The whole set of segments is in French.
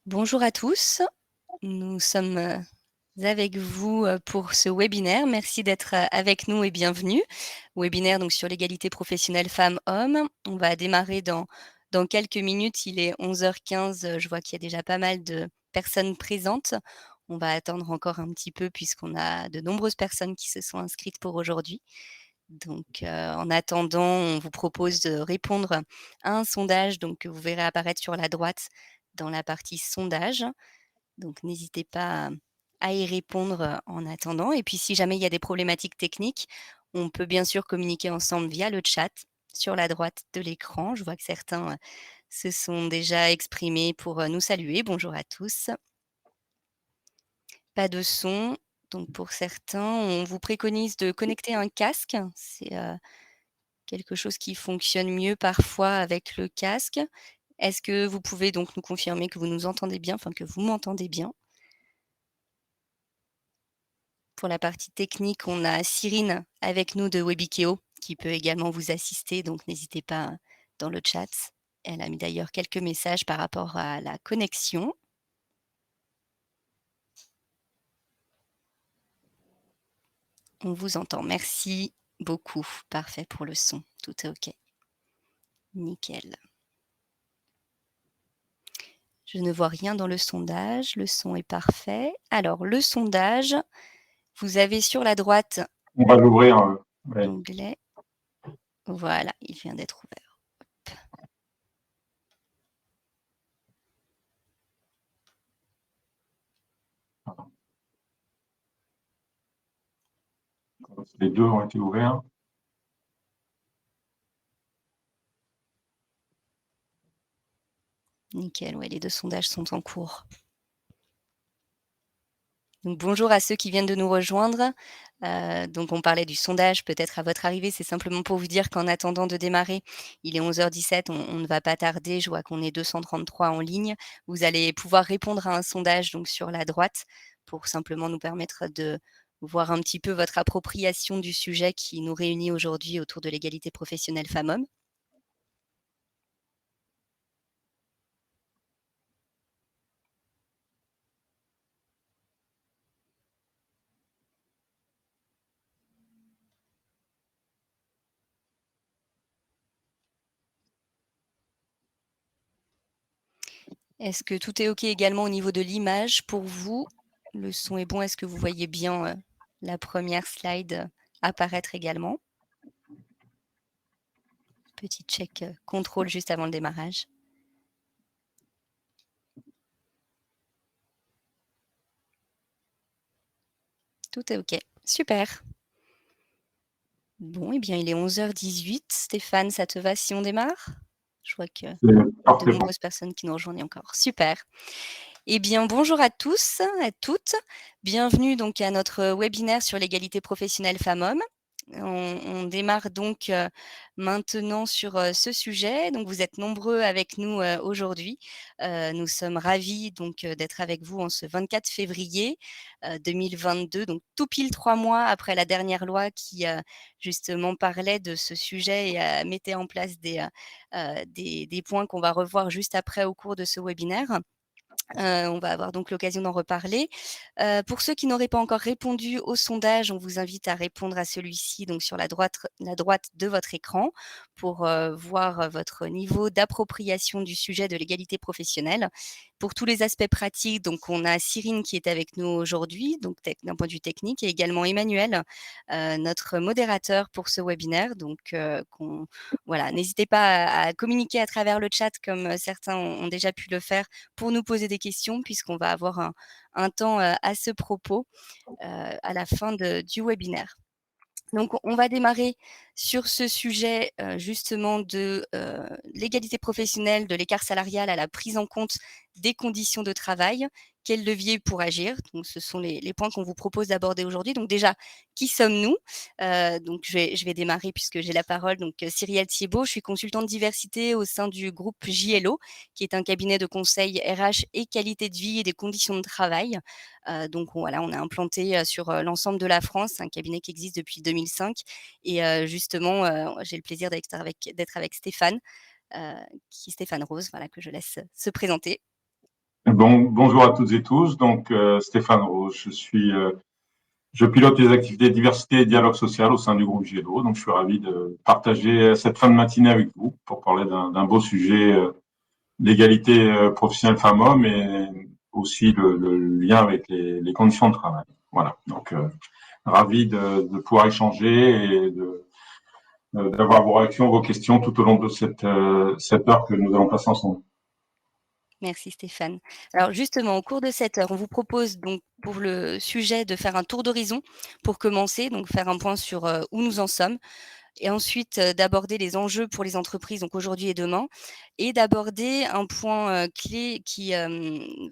Bonjour à tous, nous sommes avec vous pour ce webinaire. Merci d'être avec nous et bienvenue. Webinaire donc sur l'égalité professionnelle femmes-hommes. On va démarrer dans quelques minutes. Il est 11h15. Je vois qu'il y a déjà pas mal de personnes présentes. On va attendre encore un petit peu puisqu'on a de nombreuses personnes qui se sont inscrites pour aujourd'hui. Donc, en attendant, on vous propose de répondre à un sondage donc, que vous verrez apparaître sur la droite dans la partie sondage. Donc n'hésitez pas à y répondre, en attendant et puis si jamais il y a des problématiques techniques, on peut bien sûr communiquer ensemble via le chat sur la droite de l'écran. Je vois que certains, se sont déjà exprimés pour, nous saluer. Bonjour à tous. Pas de son, donc pour certains, on vous préconise de connecter un casque. C'est, quelque chose qui fonctionne mieux parfois avec le casque. Est-ce que vous pouvez donc nous confirmer que vous nous entendez bien, enfin que vous m'entendez bien? Pour la partie technique, on a Cyrine avec nous de Webikeo qui peut également vous assister, donc n'hésitez pas dans le chat. Elle a mis d'ailleurs quelques messages par rapport à la connexion. On vous entend, merci beaucoup. Parfait pour le son, tout est OK. Nickel. Je ne vois rien dans le sondage, le son est parfait. Alors le sondage, vous avez sur la droite On va l'ouvrir. Ouais. l'onglet. Voilà, il vient d'être ouvert. Les deux ont été ouverts. Nickel, ouais, les 2 sondages sont en cours. Donc bonjour à ceux qui viennent de nous rejoindre. Donc on parlait du sondage, peut-être à votre arrivée, c'est simplement pour vous dire qu'en attendant de démarrer, il est 11h17, on ne va pas tarder, je vois qu'on est 233 en ligne. Vous allez pouvoir répondre à un sondage donc sur la droite pour simplement nous permettre de voir un petit peu votre appropriation du sujet qui nous réunit aujourd'hui autour de l'égalité professionnelle femmes-hommes. Est-ce que tout est OK également au niveau de l'image pour vous? Le son est bon? Est-ce que vous voyez bien, la première slide, apparaître également? Petit check, contrôle juste avant le démarrage. Tout est OK. Super. Bon et bien, il est 11h18. Stéphane, ça te va si on démarre? Je vois qu'il C'est y a de parfait. nombreuses personnes qui nous rejoignent encore. Super. Eh bien, bonjour à tous, à toutes. Bienvenue donc à notre webinaire sur l'égalité professionnelle femmes-hommes. On démarre donc maintenant sur ce sujet. Donc, vous êtes nombreux avec nous aujourd'hui. Nous sommes ravis donc d'être avec vous en ce 24 février 2022, donc tout pile 3 mois après la dernière loi qui justement parlait de ce sujet et mettait en place des points qu'on va revoir juste après au cours de ce webinaire. On va avoir donc l'occasion d'en reparler. Pour ceux qui n'auraient pas encore répondu au sondage, on vous invite à répondre à celui-ci donc sur la droite de votre écran pour, voir, votre niveau d'appropriation du sujet de l'égalité professionnelle. Pour tous les aspects pratiques, donc on a Cyrine qui est avec nous aujourd'hui, donc d'un point de vue technique et également Emmanuel, notre modérateur pour ce webinaire donc, voilà, n'hésitez pas à communiquer à travers le chat comme, certains ont déjà pu le faire pour nous poser des questions puisqu'on va avoir un temps, à ce propos, à la fin du webinaire. Donc on va démarrer sur ce sujet, justement de, l'égalité professionnelle, de l'écart salarial à la prise en compte des conditions de travail. Quels leviers pour agir? Donc ce sont les points qu'on vous propose d'aborder aujourd'hui. Donc déjà, qui sommes-nous? Donc je vais démarrer puisque j'ai la parole. Donc, Cyrielle Thiebaud, je suis consultante diversité au sein du groupe JLO, qui est un cabinet de conseil RH et qualité de vie et des conditions de travail. Donc voilà, on est implanté, sur, l'ensemble de la France, un cabinet qui existe depuis 2005 et justement, j'ai le plaisir d'être avec Stéphane, Stéphane Rose, voilà, que je laisse se présenter. Bonjour à toutes et tous. Donc, Stéphane Rose, je pilote les activités diversité et dialogue social au sein du groupe GEDO. Donc, je suis ravi de partager cette fin de matinée avec vous pour parler d'un beau sujet, l'égalité professionnelle femmes-hommes et aussi le lien avec les conditions de travail. Voilà. Donc, ravi de pouvoir échanger et d'avoir vos réactions, vos questions tout au long de cette heure que nous allons passer ensemble. Merci Stéphane. Alors justement, au cours de cette heure, on vous propose donc pour le sujet de faire un tour d'horizon pour commencer, donc faire un point sur où nous en sommes, et ensuite d'aborder les enjeux pour les entreprises, donc aujourd'hui et demain, et d'aborder un point clé qui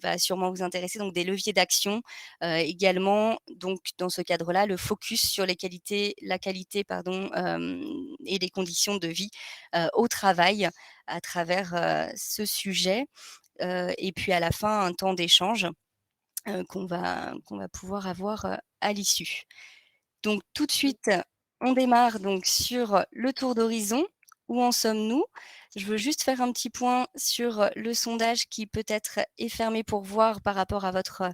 va sûrement vous intéresser, donc des leviers d'action, également, donc dans ce cadre-là, le focus sur la qualité pardon, et les conditions de vie au travail à travers ce sujet, et puis à la fin, un temps d'échange qu'on va pouvoir avoir à l'issue. Donc tout de suite, on démarre donc sur le tour d'horizon. Où en sommes-nous? Je veux juste faire un petit point sur le sondage qui peut-être est fermé pour voir par rapport à votre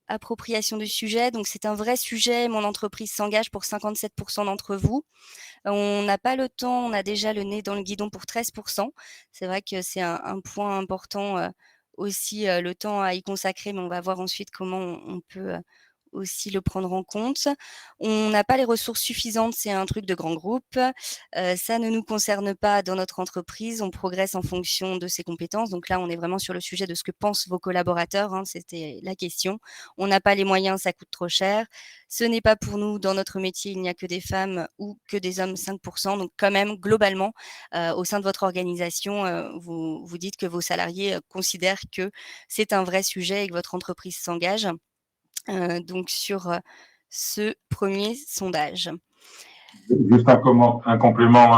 appropriation du sujet. Donc c'est un vrai sujet, mon entreprise s'engage pour 57 d'entre vous. On n'a pas le temps, on a déjà le nez dans le guidon pour 13. C'est vrai que c'est un point important, aussi, le temps à y consacrer, mais on va voir ensuite comment on peut, aussi le prendre en compte. On n'a pas les ressources suffisantes, c'est un truc de grand groupe. Ça ne nous concerne pas dans notre entreprise, on progresse en fonction de ses compétences. Donc là, on est vraiment sur le sujet de ce que pensent vos collaborateurs, hein, c'était la question. On n'a pas les moyens, ça coûte trop cher. Ce n'est pas pour nous, dans notre métier, il n'y a que des femmes ou que des hommes, 5. Donc quand même, globalement, au sein de votre organisation, vous dites que vos salariés considèrent que c'est un vrai sujet et que votre entreprise s'engage. Donc sur ce premier sondage. Juste un complément,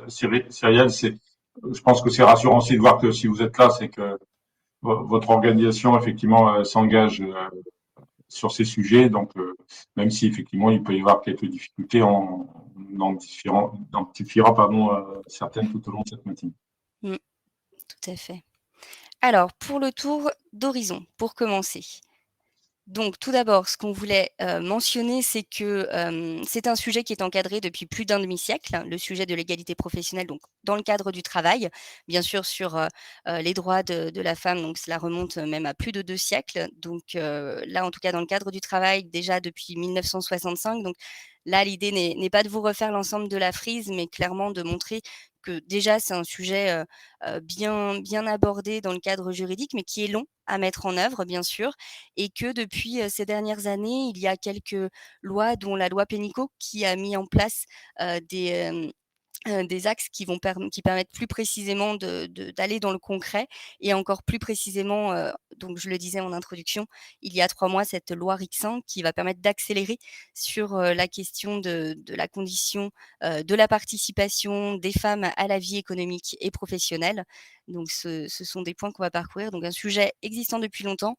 Cyrielle, je pense que c'est rassurant aussi de voir que si vous êtes là, c'est que votre organisation effectivement s'engage sur ces sujets. Donc, même si effectivement il peut y avoir quelques difficultés, identifiera pardon certaines tout au long de cette matinée. Mmh, tout à fait. Alors pour le tour d'horizon, pour commencer. Donc tout d'abord, ce qu'on voulait, mentionner, c'est que, c'est un sujet qui est encadré depuis plus d'un demi-siècle, le sujet de l'égalité professionnelle, donc dans le cadre du travail. Bien sûr sur, les droits de la femme, donc cela remonte même à plus de 2 siècles. Donc, là, en tout cas, dans le cadre du travail, déjà depuis 1965. Donc là, l'idée n'est pas de vous refaire l'ensemble de la frise, mais clairement de montrer que déjà c'est un sujet, bien abordé dans le cadre juridique, mais qui est long à mettre en œuvre, bien sûr, et que depuis, ces dernières années, il y a quelques lois, dont la loi Pénicaud, qui a mis en place, des axes qui permettent plus précisément d'aller dans le concret et encore plus précisément, donc je le disais en introduction, il y a 3 mois, cette loi Rixain qui va permettre d'accélérer sur, la question de la condition, de la participation des femmes à la vie économique et professionnelle. Donc ce sont des points qu'on va parcourir, donc un sujet existant depuis longtemps,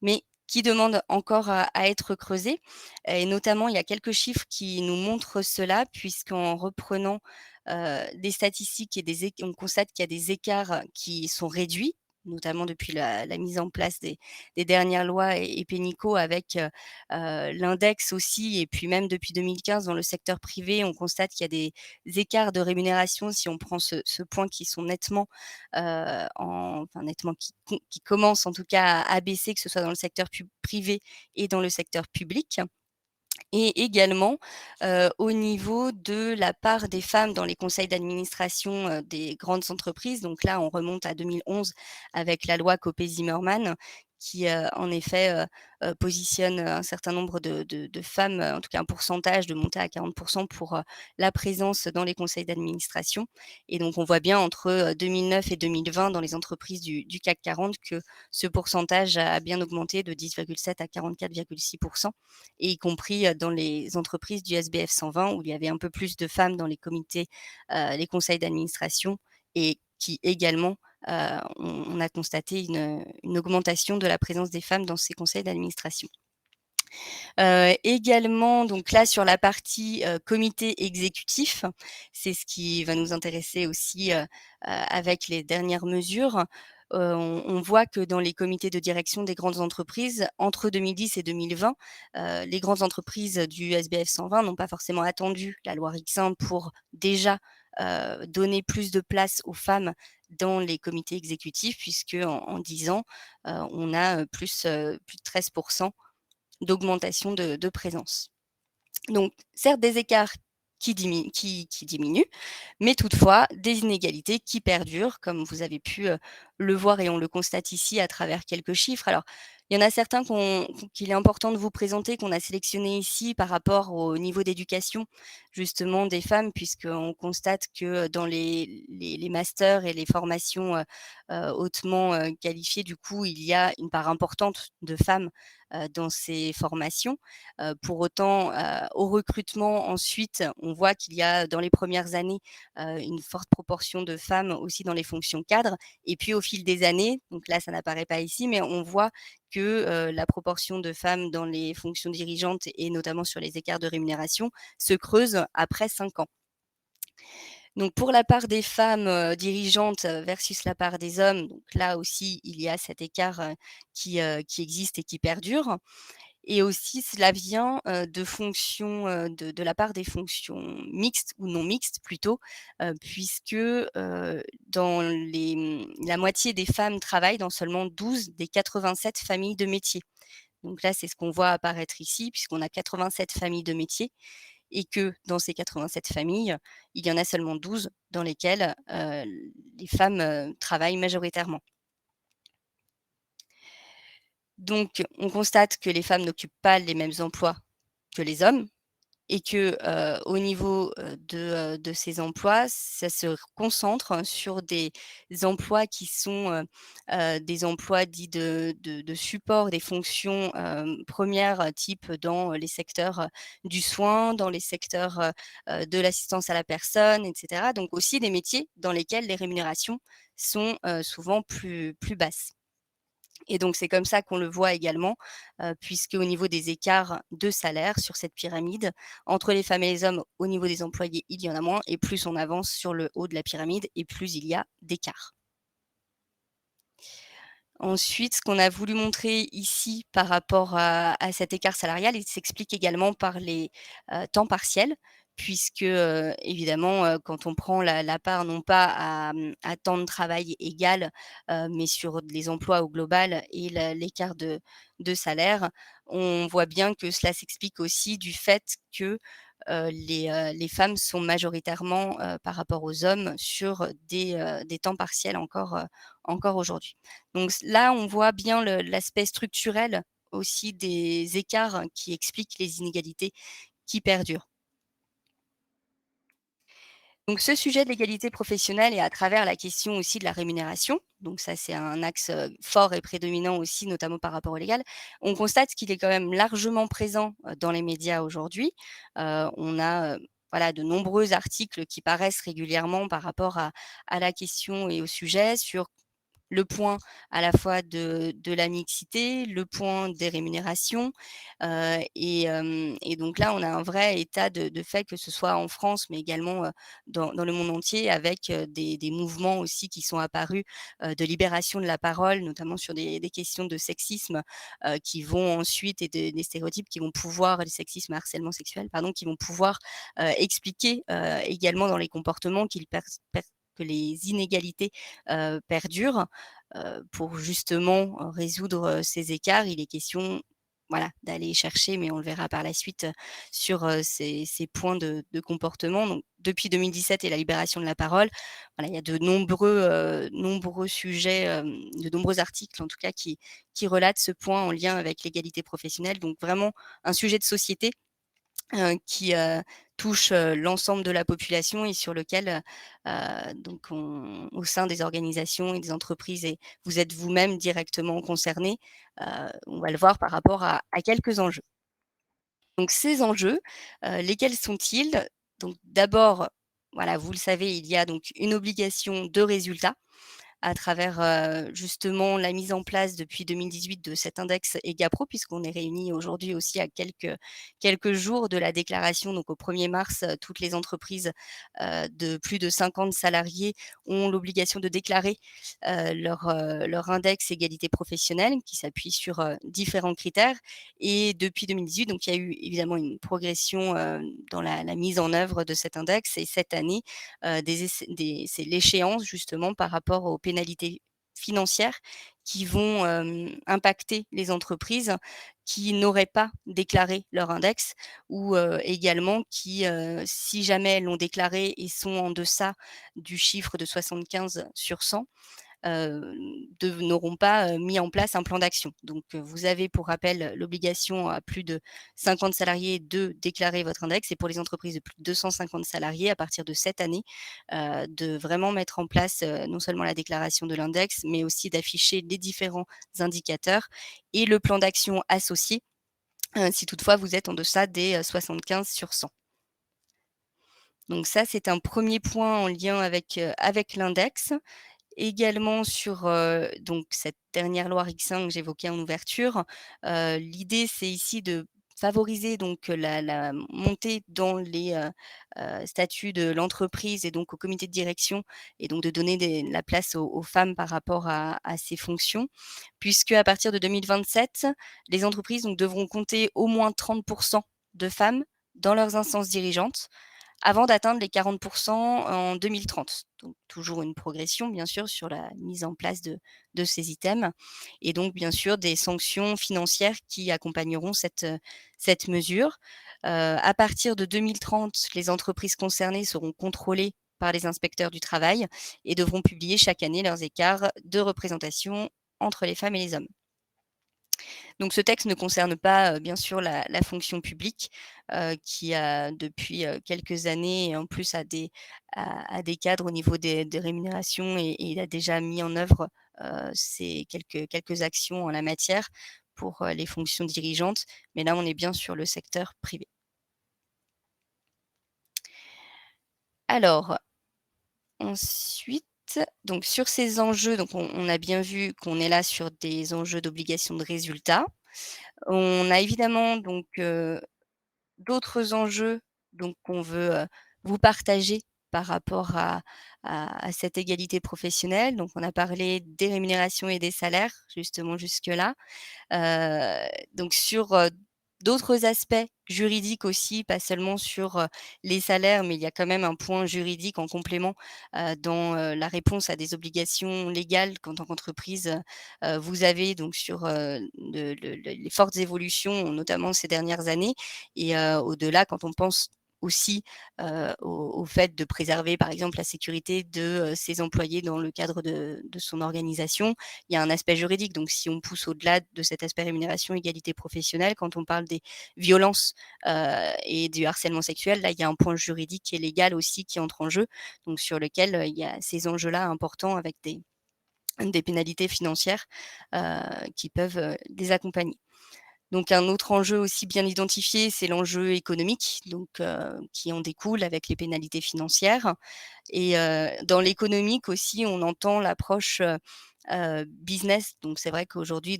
mais qui demande encore à être creusé. Et notamment, il y a quelques chiffres qui nous montrent cela, puisqu'en reprenant, des statistiques et on constate qu'il y a des écarts qui sont réduits, notamment depuis la mise en place des dernières lois et Pénicaud avec, l'index aussi, et puis même depuis 2015 dans le secteur privé, on constate qu'il y a des écarts de rémunération, si on prend ce point, qui sont nettement, enfin nettement, qui commencent en tout cas à baisser, que ce soit dans le secteur privé et dans le secteur public. Et également, au niveau de la part des femmes dans les conseils d'administration, des grandes entreprises. Donc là, on remonte à 2011 avec la loi Copé-Zimmermann qui, en effet, positionne un certain nombre de femmes, en tout cas un pourcentage de monter à 40 pour la présence dans les conseils d'administration. Et donc on voit bien entre, 2009 et 2020 dans les entreprises du CAC 40 que ce pourcentage a bien augmenté de 10,7 à 44,6, et y compris, dans les entreprises du SBF 120 où il y avait un peu plus de femmes dans les comités, les conseils d'administration, et qui également, on a constaté une augmentation de la présence des femmes dans ces conseils d'administration. Également, donc là sur la partie, comité exécutif, c'est ce qui va nous intéresser aussi, avec les dernières mesures. On voit que dans les comités de direction des grandes entreprises, entre 2010 et 2020, les grandes entreprises du SBF 120 n'ont pas forcément attendu la loi Rixin pour déjà donner plus de place aux femmes dans les comités exécutifs, puisque en 10 ans, on a plus de 13% d'augmentation de présence. Donc, certes, des écarts qui diminuent, mais toutefois des inégalités qui perdurent, comme vous avez pu le voir et on le constate ici à travers quelques chiffres. Alors, il y en a certains qu'il est important de vous présenter, qu'on a sélectionnés ici par rapport au niveau d'éducation justement des femmes, puisqu'on constate que dans les masters et les formations hautement qualifiées, du coup, il y a une part importante de femmes dans ces formations. Pour autant, au recrutement ensuite, on voit qu'il y a dans les premières années une forte proportion de femmes aussi dans les fonctions cadres. Et puis au fil des années, donc là ça n'apparaît pas ici, mais on voit que la proportion de femmes dans les fonctions dirigeantes et notamment sur les écarts de rémunération se creuse après 5 ans. Donc pour la part des femmes dirigeantes versus la part des hommes, donc là aussi il y a cet écart qui existe et qui perdure. Et aussi cela vient de fonctions, de la part des fonctions mixtes ou non mixtes plutôt, puisque dans la moitié des femmes travaillent dans seulement 12 des 87 familles de métiers. Donc là, c'est ce qu'on voit apparaître ici, puisqu'on a 87 familles de métiers et que dans ces 87 familles, il y en a seulement 12 dans lesquelles les femmes travaillent majoritairement. Donc, on constate que les femmes n'occupent pas les mêmes emplois que les hommes et que, au niveau, de ces emplois, ça se concentre sur des emplois qui sont, des emplois dits de support, des fonctions, 1res, type dans les secteurs, du soin, dans les secteurs, de l'assistance à la personne et cetera. Donc aussi des métiers dans lesquels les rémunérations sont, souvent plus basses. Et donc c'est comme ça qu'on le voit également, puisqu'au niveau des écarts de salaire sur cette pyramide, entre les femmes et les hommes, au niveau des employés, il y en a moins et plus on avance sur le haut de la pyramide et plus il y a d'écart. Ensuite, ce qu'on a voulu montrer ici par rapport à cet écart salarial, il s'explique également par les, temps partiels puisque, évidemment, quand on prend la part non pas à temps de travail égal, mais sur les emplois au global et l'écart de salaire, on voit bien que cela s'explique aussi du fait que, les femmes sont majoritairement, par rapport aux hommes sur des temps partiels encore aujourd'hui. Donc là, on voit bien l'aspect structurel aussi des écarts qui expliquent les inégalités qui perdurent. Donc ce sujet de l'égalité professionnelle et à travers la question aussi de la rémunération, donc ça c'est un axe, fort et prédominant aussi, notamment par rapport au légal. On constate qu'il est quand même largement présent, dans les médias aujourd'hui. On a, voilà, de nombreux articles qui paraissent régulièrement par rapport à la question et au sujet sur le point à la fois de la mixité, le point des rémunérations, et donc là, on a un vrai état de fait, que ce soit en France, mais également, dans le monde entier avec, des mouvements aussi qui sont apparus, de libération de la parole, notamment sur des questions de sexisme, qui vont ensuite et des stéréotypes qui vont pouvoir le sexisme, harcèlement sexuel, pardon, qui vont pouvoir, expliquer, également dans les comportements que les inégalités, perdurent. Pour justement, résoudre, ces écarts, il est question, voilà, d'aller chercher, mais on le verra par la suite, sur, ces points de comportement. Donc depuis 2017 et la libération de la parole, voilà, il y a de nombreux sujets, de nombreux articles en tout cas qui relatent ce point en lien avec l'égalité professionnelle. Donc vraiment un sujet de société qui, touche, l'ensemble de la population et sur lequel, donc au sein des organisations et des entreprises et vous êtes vous-même directement concernés, on va le voir par rapport à quelques enjeux. Donc ces enjeux, lesquels sont-ils? Donc d'abord, voilà, vous le savez, il y a donc une obligation de résultat à travers, justement la mise en place depuis 2018 de cet index EGAPRO, puisqu'on est réunis aujourd'hui aussi à quelques jours de la déclaration. Donc au 1er mars, toutes les entreprises, de plus de 50 salariés ont l'obligation de déclarer, leur index égalité professionnelle qui s'appuie sur, différents critères. Et depuis 2018, donc il y a eu évidemment une progression, dans la mise en œuvre de cet index, et cette année, c'est l'échéance justement par rapport aux pénalités financières qui vont, impacter les entreprises qui n'auraient pas déclaré leur index, ou, également qui, si jamais elles l'ont déclaré et sont en deçà du chiffre de 75 sur 100, n'auront pas, mis en place un plan d'action. Donc, vous avez pour rappel l'obligation à plus de 50 salariés de déclarer votre index, et pour les entreprises de plus de 250 salariés, à partir de cette année, de vraiment mettre en place, non seulement la déclaration de l'index, mais aussi d'afficher les différents indicateurs et le plan d'action associé, si toutefois vous êtes en deçà des, 75 sur 100. Donc ça, c'est un premier point en lien avec l'index. Également sur, donc cette dernière loi Rixin que j'évoquais en ouverture, l'idée c'est ici de favoriser donc la montée dans les, statuts de l'entreprise et donc au comité de direction, et donc de donner la place aux femmes par rapport à ces fonctions. Puisque à partir de 2027, les entreprises donc devront compter au moins 30 de femmes dans leurs instances dirigeantes, avant d'atteindre les 40 en 2030. Donc toujours une progression bien sûr sur la mise en place de ces items, et donc bien sûr des sanctions financières qui accompagneront cette mesure. À partir de 2030, les entreprises concernées seront contrôlées par les inspecteurs du travail et devront publier chaque année leurs écarts de représentation entre les femmes et les hommes. Donc ce texte ne concerne pas, bien sûr la fonction publique, qui a depuis, quelques années, et en plus a des cadres au niveau des rémunérations, et il a déjà mis en œuvre, ces quelques actions en la matière pour, les fonctions dirigeantes. Mais là, on est bien sur le secteur privé. Alors ensuite, donc sur ces enjeux, donc on a bien vu qu'on est là sur des enjeux d'obligation de résultat. On a évidemment donc, d'autres enjeux donc qu'on veut, vous partager par rapport à cette égalité professionnelle. Donc on a parlé des rémunérations et des salaires justement jusque-là. Donc sur, d'autres aspects juridiques aussi, pas seulement sur, les salaires, mais il y a quand même un point juridique en complément, dans, la réponse à des obligations légales qu'en tant qu'entreprise, vous avez donc sur, les fortes évolutions, notamment ces dernières années. Et au-delà, quand on pense aussi, au fait de préserver, par exemple, la sécurité de, ses employés dans le cadre de son organisation, il y a un aspect juridique. Donc si on pousse au-delà de cet aspect rémunération, égalité professionnelle, quand on parle des violences, et du harcèlement sexuel, là, il y a un point juridique et légal aussi qui entre en jeu, donc sur lequel, il y a ces enjeux-là importants avec des pénalités financières, qui peuvent, les accompagner. Donc un autre enjeu aussi bien identifié, c'est l'enjeu économique, donc qui en découle avec les pénalités financières. Et dans l'économique aussi, on entend l'approche, business. Donc c'est vrai qu'aujourd'hui,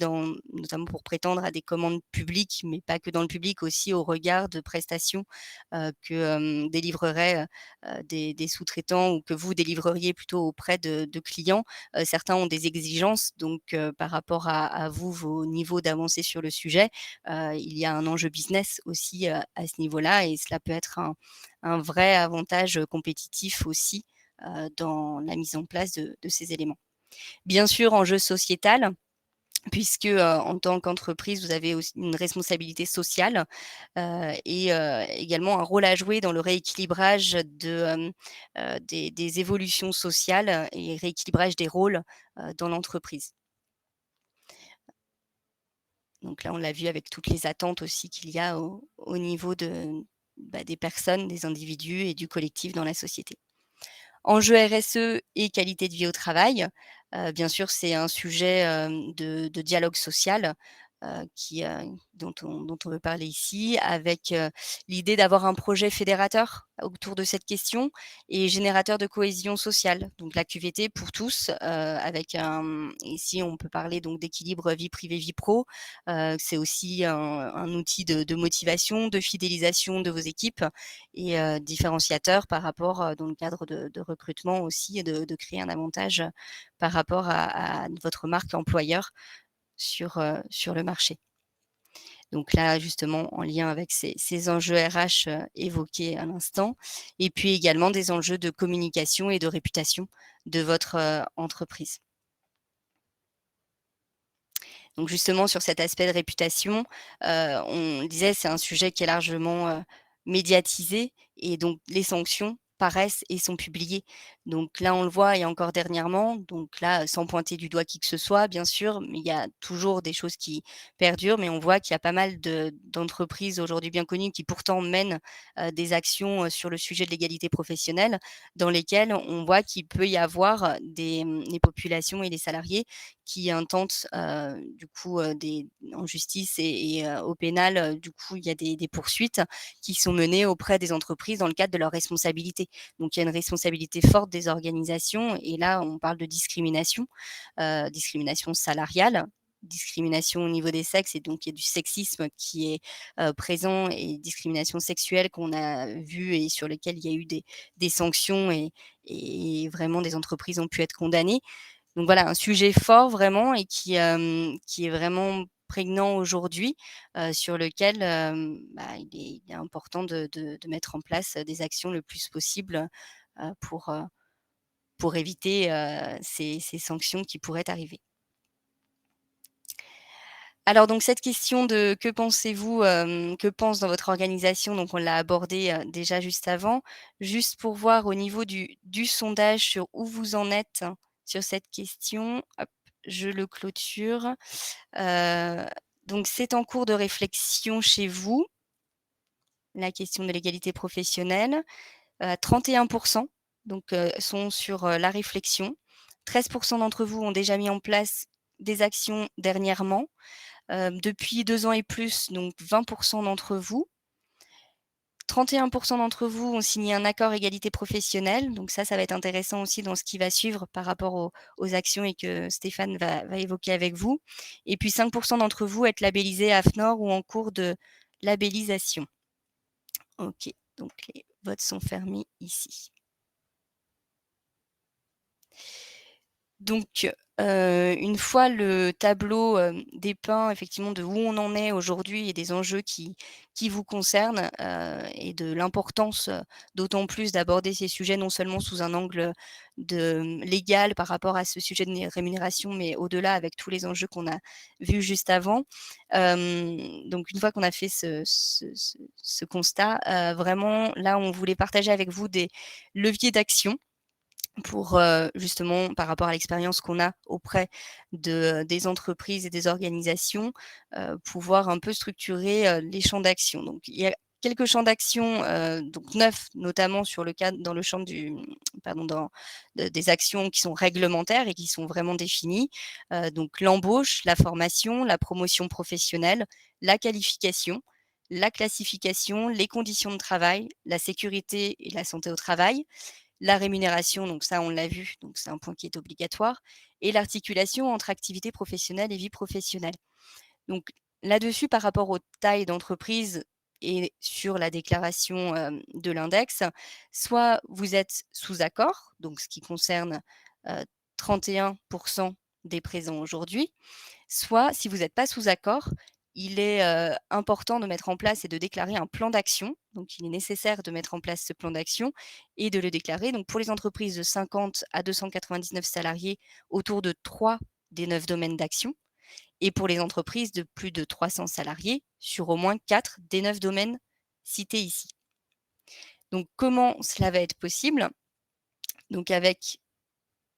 notamment pour prétendre à des commandes publiques, mais pas que dans le public, aussi au regard de prestations, que, délivreraient, des sous-traitants, ou que vous délivreriez plutôt auprès de clients. Certains ont des exigences, donc par rapport à vous, vos niveaux d'avancée sur le sujet, il y a un enjeu business aussi, à ce niveau-là, et cela peut être un vrai avantage compétitif aussi, dans la mise en place de ces éléments. Bien sûr, enjeu sociétal, puisque, en tant qu'entreprise, vous avez aussi une responsabilité sociale, et également un rôle à jouer dans le rééquilibrage des évolutions sociales et rééquilibrage des rôles, dans l'entreprise. Donc là, on l'a vu avec toutes les attentes aussi qu'il y a au niveau des personnes, des individus et du collectif dans la société. Enjeux RSE et qualité de vie au travail, bien sûr, c'est un sujet, de dialogue social, dont on veut parler ici, avec l'idée d'avoir un projet fédérateur autour de cette question et générateur de cohésion sociale. Donc la QVT pour tous, avec ici on peut parler donc d'équilibre vie privée vie pro. C'est aussi un outil de motivation, de fidélisation de vos équipes et différenciateur par rapport dans le cadre de recrutement aussi et de créer un avantage par rapport à votre marque employeur sur le marché. Donc là, justement, en lien avec ces enjeux RH évoqués à l'instant, et puis également des enjeux de communication et de réputation de votre entreprise. Donc justement, sur cet aspect de réputation, on disait c'est un sujet qui est largement médiatisé et donc les sanctions paraissent et sont publiées. Donc là, on le voit et encore dernièrement, donc là, sans pointer du doigt qui que ce soit, bien sûr, mais il y a toujours des choses qui perdurent, mais on voit qu'il y a pas mal d'entreprises aujourd'hui bien connues qui pourtant mènent des actions sur le sujet de l'égalité professionnelle, dans lesquelles on voit qu'il peut y avoir des populations et des salariés qui intentent du coup en justice et au pénal, du coup, il y a des poursuites qui sont menées auprès des entreprises dans le cadre de leurs responsabilités. Donc il y a une responsabilité forte des organisations et là, on parle de discrimination, discrimination salariale, discrimination au niveau des sexes et donc il y a du sexisme qui est présent et discrimination sexuelle qu'on a vu et sur lesquelles il y a eu des sanctions et vraiment des entreprises ont pu être condamnées. Donc voilà, un sujet fort vraiment et qui est vraiment prégnant aujourd'hui, sur lequel, il est important de mettre en place des actions le plus possible, pour éviter, ces sanctions qui pourraient arriver. Alors donc cette question de que pensez-vous, que pense dans votre organisation, donc on l'a abordé, déjà juste avant. Juste pour voir au niveau du sondage sur où vous en êtes sur cette question, hop, je le clôture. Heu, donc c'est en cours de réflexion chez vous, la question de l'égalité professionnelle. 31 donc sont sur, la réflexion. 13 d'entre vous ont déjà mis en place des actions dernièrement. Depuis 2 ans et plus, donc 20 d'entre vous. 31 d'entre vous ont signé un accord égalité professionnelle, donc ça va être intéressant aussi dans ce qui va suivre par rapport aux actions et que Stéphane va évoquer avec vous. Et puis 5 d'entre vous êtes labellisés AFNOR ou en cours de labellisation. OK, donc les votes sont fermés ici. Donc, une fois le tableau, dépeint effectivement de où on en est aujourd'hui et des enjeux qui vous concernent, et de l'importance, d'autant plus d'aborder ces sujets non seulement sous un angle, légal par rapport à ce sujet de rémunération, mais au-delà avec tous les enjeux qu'on a vus juste avant. Donc une fois qu'on a fait ce constat, vraiment là, on voulait partager avec vous des leviers d'action pour, justement, par rapport à l'expérience qu'on a auprès des entreprises et des organisations, pouvoir un peu structurer, les champs d'action. Donc il y a quelques champs d'action, donc neufs, notamment dans le champ des actions qui sont réglementaires et qui sont vraiment définies. Donc l'embauche, la formation, la promotion professionnelle, la qualification, la classification, les conditions de travail, la sécurité et la santé au travail, la rémunération, donc ça, on l'a vu, donc c'est un point qui est obligatoire et l'articulation entre activité professionnelle et vie professionnelle. Donc là-dessus, par rapport aux tailles d'entreprise et sur la déclaration, de l'index, soit vous êtes sous accord, donc ce qui concerne, 31 des présents aujourd'hui, soit si vous n'êtes pas sous accord, il est, important de mettre en place et de déclarer un plan d'action. Donc il est nécessaire de mettre en place ce plan d'action et de le déclarer. Donc pour les entreprises de 50 à 299 salariés, autour de 3 des 9 domaines d'action et pour les entreprises de plus de 300 salariés, sur au moins 4 des 9 domaines cités ici. Donc comment cela va être possible? Donc avec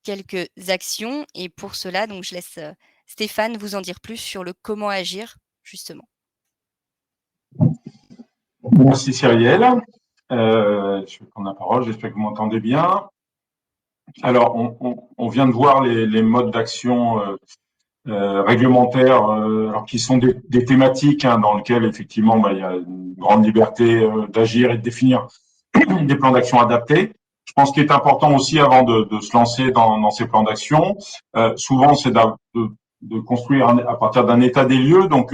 quelques actions et pour cela, donc je laisse, Stéphane vous en dire plus sur le comment agir justement. Merci Cyrielle. Je vais prendre la parole, j'espère que vous m'entendez bien. Alors, on vient de voir les modes d'action réglementaires, alors qui sont des thématiques dans lesquelles effectivement il y a une grande liberté d'agir et de définir des plans d'action adaptés. Je pense qu'il est important aussi avant de se lancer dans ces plans d'action, souvent c'est de construire à partir d'un état des lieux. Donc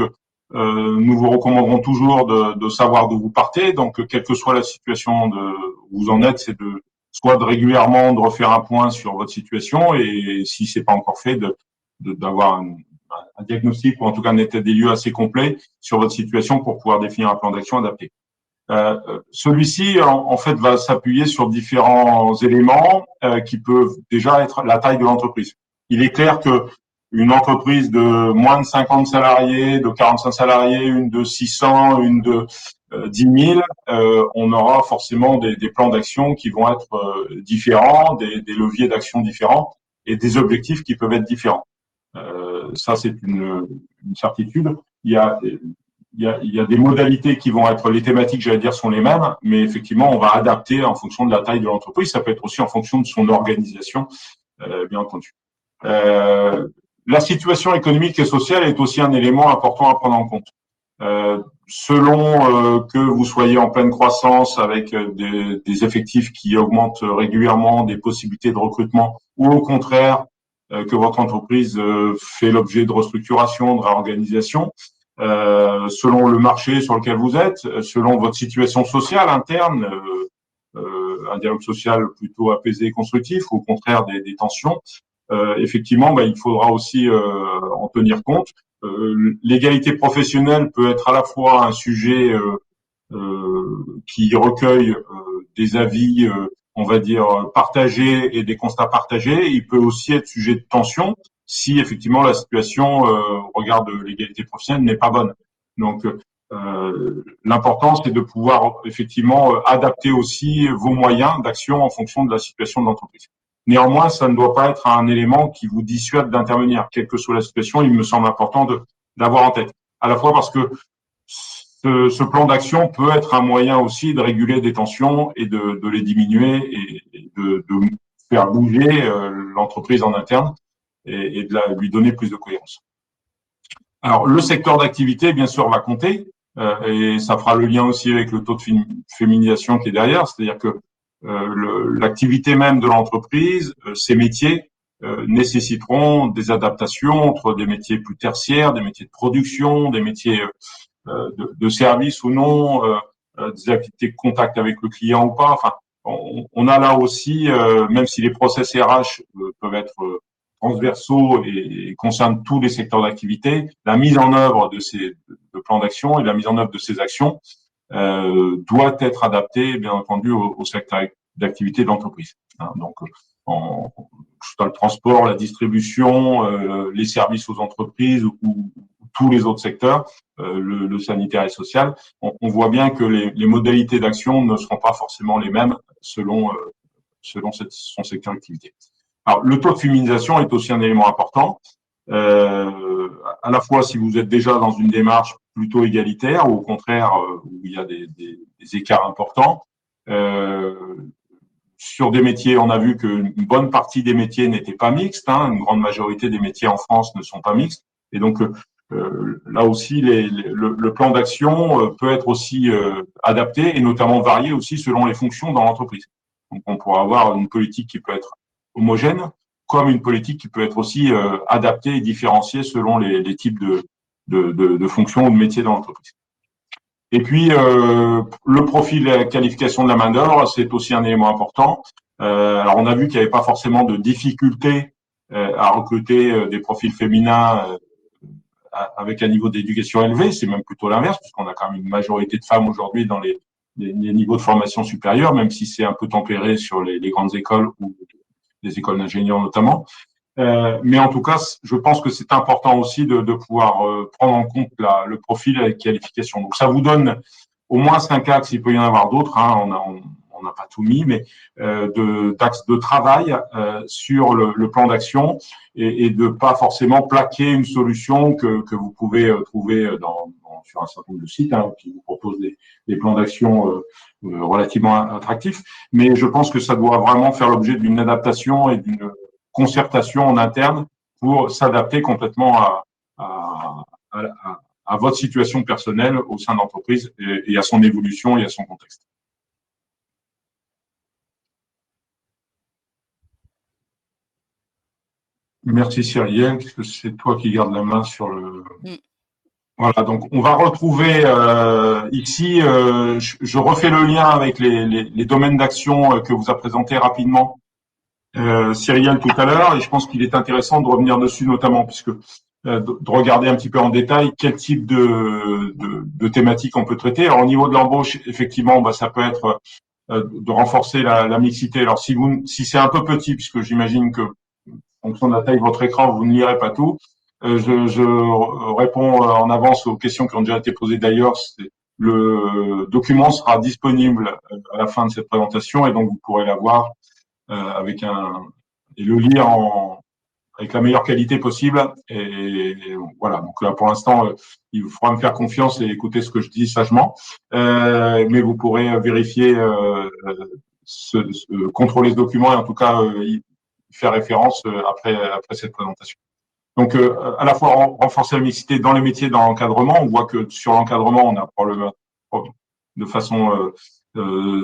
nous vous recommanderons toujours de savoir d'où vous partez. Donc quelle que soit la situation où vous en êtes, c'est soit de régulièrement de refaire un point sur votre situation, et si c'est pas encore fait, d'avoir un diagnostic ou en tout cas un état des lieux assez complet sur votre situation pour pouvoir définir un plan d'action adapté. Celui-ci, en fait, va s'appuyer sur différents éléments qui peuvent déjà être la taille de l'entreprise. Il est clair que une entreprise de moins de 50 salariés, de 45 salariés, une de 600, une de 10 000, on aura forcément des plans d'action qui vont être différents, des leviers d'action différents et des objectifs qui peuvent être différents. Ça, c'est une certitude. Il y a des modalités qui vont être, les thématiques, j'allais dire, sont les mêmes, mais effectivement, on va adapter en fonction de la taille de l'entreprise. Ça peut être aussi en fonction de son organisation, bien entendu. La situation économique et sociale est aussi un élément important à prendre en compte. Selon que vous soyez en pleine croissance avec des effectifs qui augmentent régulièrement, des possibilités de recrutement, ou au contraire que votre entreprise fait l'objet de restructuration, de réorganisation, selon le marché sur lequel vous êtes, selon votre situation sociale interne, un dialogue social plutôt apaisé et constructif, ou au contraire des tensions, effectivement, il faudra aussi en tenir compte. L'égalité professionnelle peut être à la fois un sujet qui recueille des avis, on va dire, partagés et des constats partagés. Il peut aussi être sujet de tension si effectivement la situation au regard de l'égalité professionnelle n'est pas bonne. Donc l'important, c'est de pouvoir effectivement adapter aussi vos moyens d'action en fonction de la situation de l'entreprise. Néanmoins, ça ne doit pas être un élément qui vous dissuade d'intervenir, quelle que soit la situation. Il me semble important d'avoir en tête, à la fois parce que ce plan d'action peut être un moyen aussi de réguler des tensions et de les diminuer et de faire bouger l'entreprise en interne et lui donner plus de cohérence. Alors, le secteur d'activité, bien sûr, va compter et ça fera le lien aussi avec le taux de féminisation qui est derrière, c'est-à-dire que l'activité même de l'entreprise, ces métiers nécessiteront des adaptations entre des métiers plus tertiaires, des métiers de production, des métiers de service ou non, des activités de contact avec le client ou pas. Enfin, on a là aussi, même si les process RH peuvent être transversaux et concernent tous les secteurs d'activité, la mise en œuvre de ces plans d'action et la mise en œuvre de ces actions doit être adaptée, bien entendu, au secteur d'activité de l'entreprise. Donc, dans le transport, la distribution, les services aux entreprises ou tous les autres secteurs, le sanitaire et social, on voit bien que les modalités d'action ne seront pas forcément les mêmes selon son secteur d'activité. Alors, le taux de féminisation est aussi un élément important. À la fois si vous êtes déjà dans une démarche plutôt égalitaire ou au contraire où il y a des écarts importants. Sur des métiers, on a vu qu'une bonne partie des métiers n'étaient pas mixtes. Une grande majorité des métiers en France ne sont pas mixtes. Et donc, là aussi, le plan d'action peut être aussi adapté et notamment varié aussi selon les fonctions dans l'entreprise. Donc, on pourra avoir une politique qui peut être homogène, comme une politique qui peut être aussi adaptée et différenciée selon les types de fonctions ou de métiers dans l'entreprise. Et puis, le profil et la qualification de la main-d'œuvre, c'est aussi un élément important. Alors, on a vu qu'il n'y avait pas forcément de difficulté à recruter des profils féminins avec un niveau d'éducation élevé. C'est même plutôt l'inverse, puisqu'on a quand même une majorité de femmes aujourd'hui dans les niveaux de formation supérieure, même si c'est un peu tempéré sur les grandes écoles ou les écoles d'ingénieurs notamment. Mais en tout cas, je pense que c'est important aussi de pouvoir prendre en compte le profil et la qualification. Donc, ça vous donne au moins 5 axes, il peut y en avoir d'autres, on n'a pas tout mis, mais d'axes de travail sur le plan d'action et de pas forcément plaquer une solution que vous pouvez trouver sur un certain nombre de sites qui vous proposent des plans d'action relativement attractifs. Mais je pense que ça doit vraiment faire l'objet d'une adaptation et d'une concertation en interne pour s'adapter complètement à votre situation personnelle au sein de l'entreprise et à son évolution et à son contexte. Merci Cyrielle, puisque c'est toi qui gardes la main sur le. Voilà, donc on va retrouver ici, je refais le lien avec les domaines d'action que vous a présenté rapidement Cyrielle tout à l'heure, et je pense qu'il est intéressant de revenir dessus notamment, puisque de regarder un petit peu en détail quel type de thématiques on peut traiter. Alors au niveau de l'embauche, effectivement, bah, ça peut être de renforcer la mixité. Alors si c'est un peu petit, puisque j'imagine que en fonction de la taille de votre écran, vous ne lirez pas tout. Je réponds en avance aux questions qui ont déjà été posées d'ailleurs. Le document sera disponible à la fin de cette présentation et donc vous pourrez l'avoir avec et le lire avec la meilleure qualité possible. Et voilà. Donc là, pour l'instant, il faudra me faire confiance et écouter ce que je dis sagement. Mais vous pourrez vérifier, contrôler ce document et en tout cas faire référence après cette présentation. Donc, à la fois renforcer la mixité dans les métiers, dans l'encadrement. On voit que sur l'encadrement, on a probablement de façon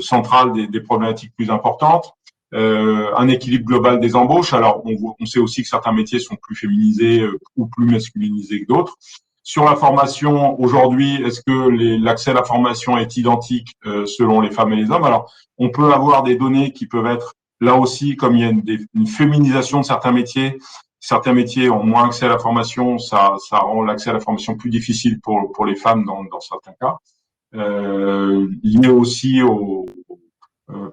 centrale des problématiques plus importantes. Un équilibre global des embauches. Alors, on sait aussi que certains métiers sont plus féminisés ou plus masculinisés que d'autres. Sur la formation, aujourd'hui, est-ce que l'accès à la formation est identique selon les femmes et les hommes? Alors, on peut avoir des données qui peuvent être là aussi, comme il y a une féminisation de certains métiers ont moins accès à la formation, ça rend l'accès à la formation plus difficile pour les femmes dans certains cas. Lié aussi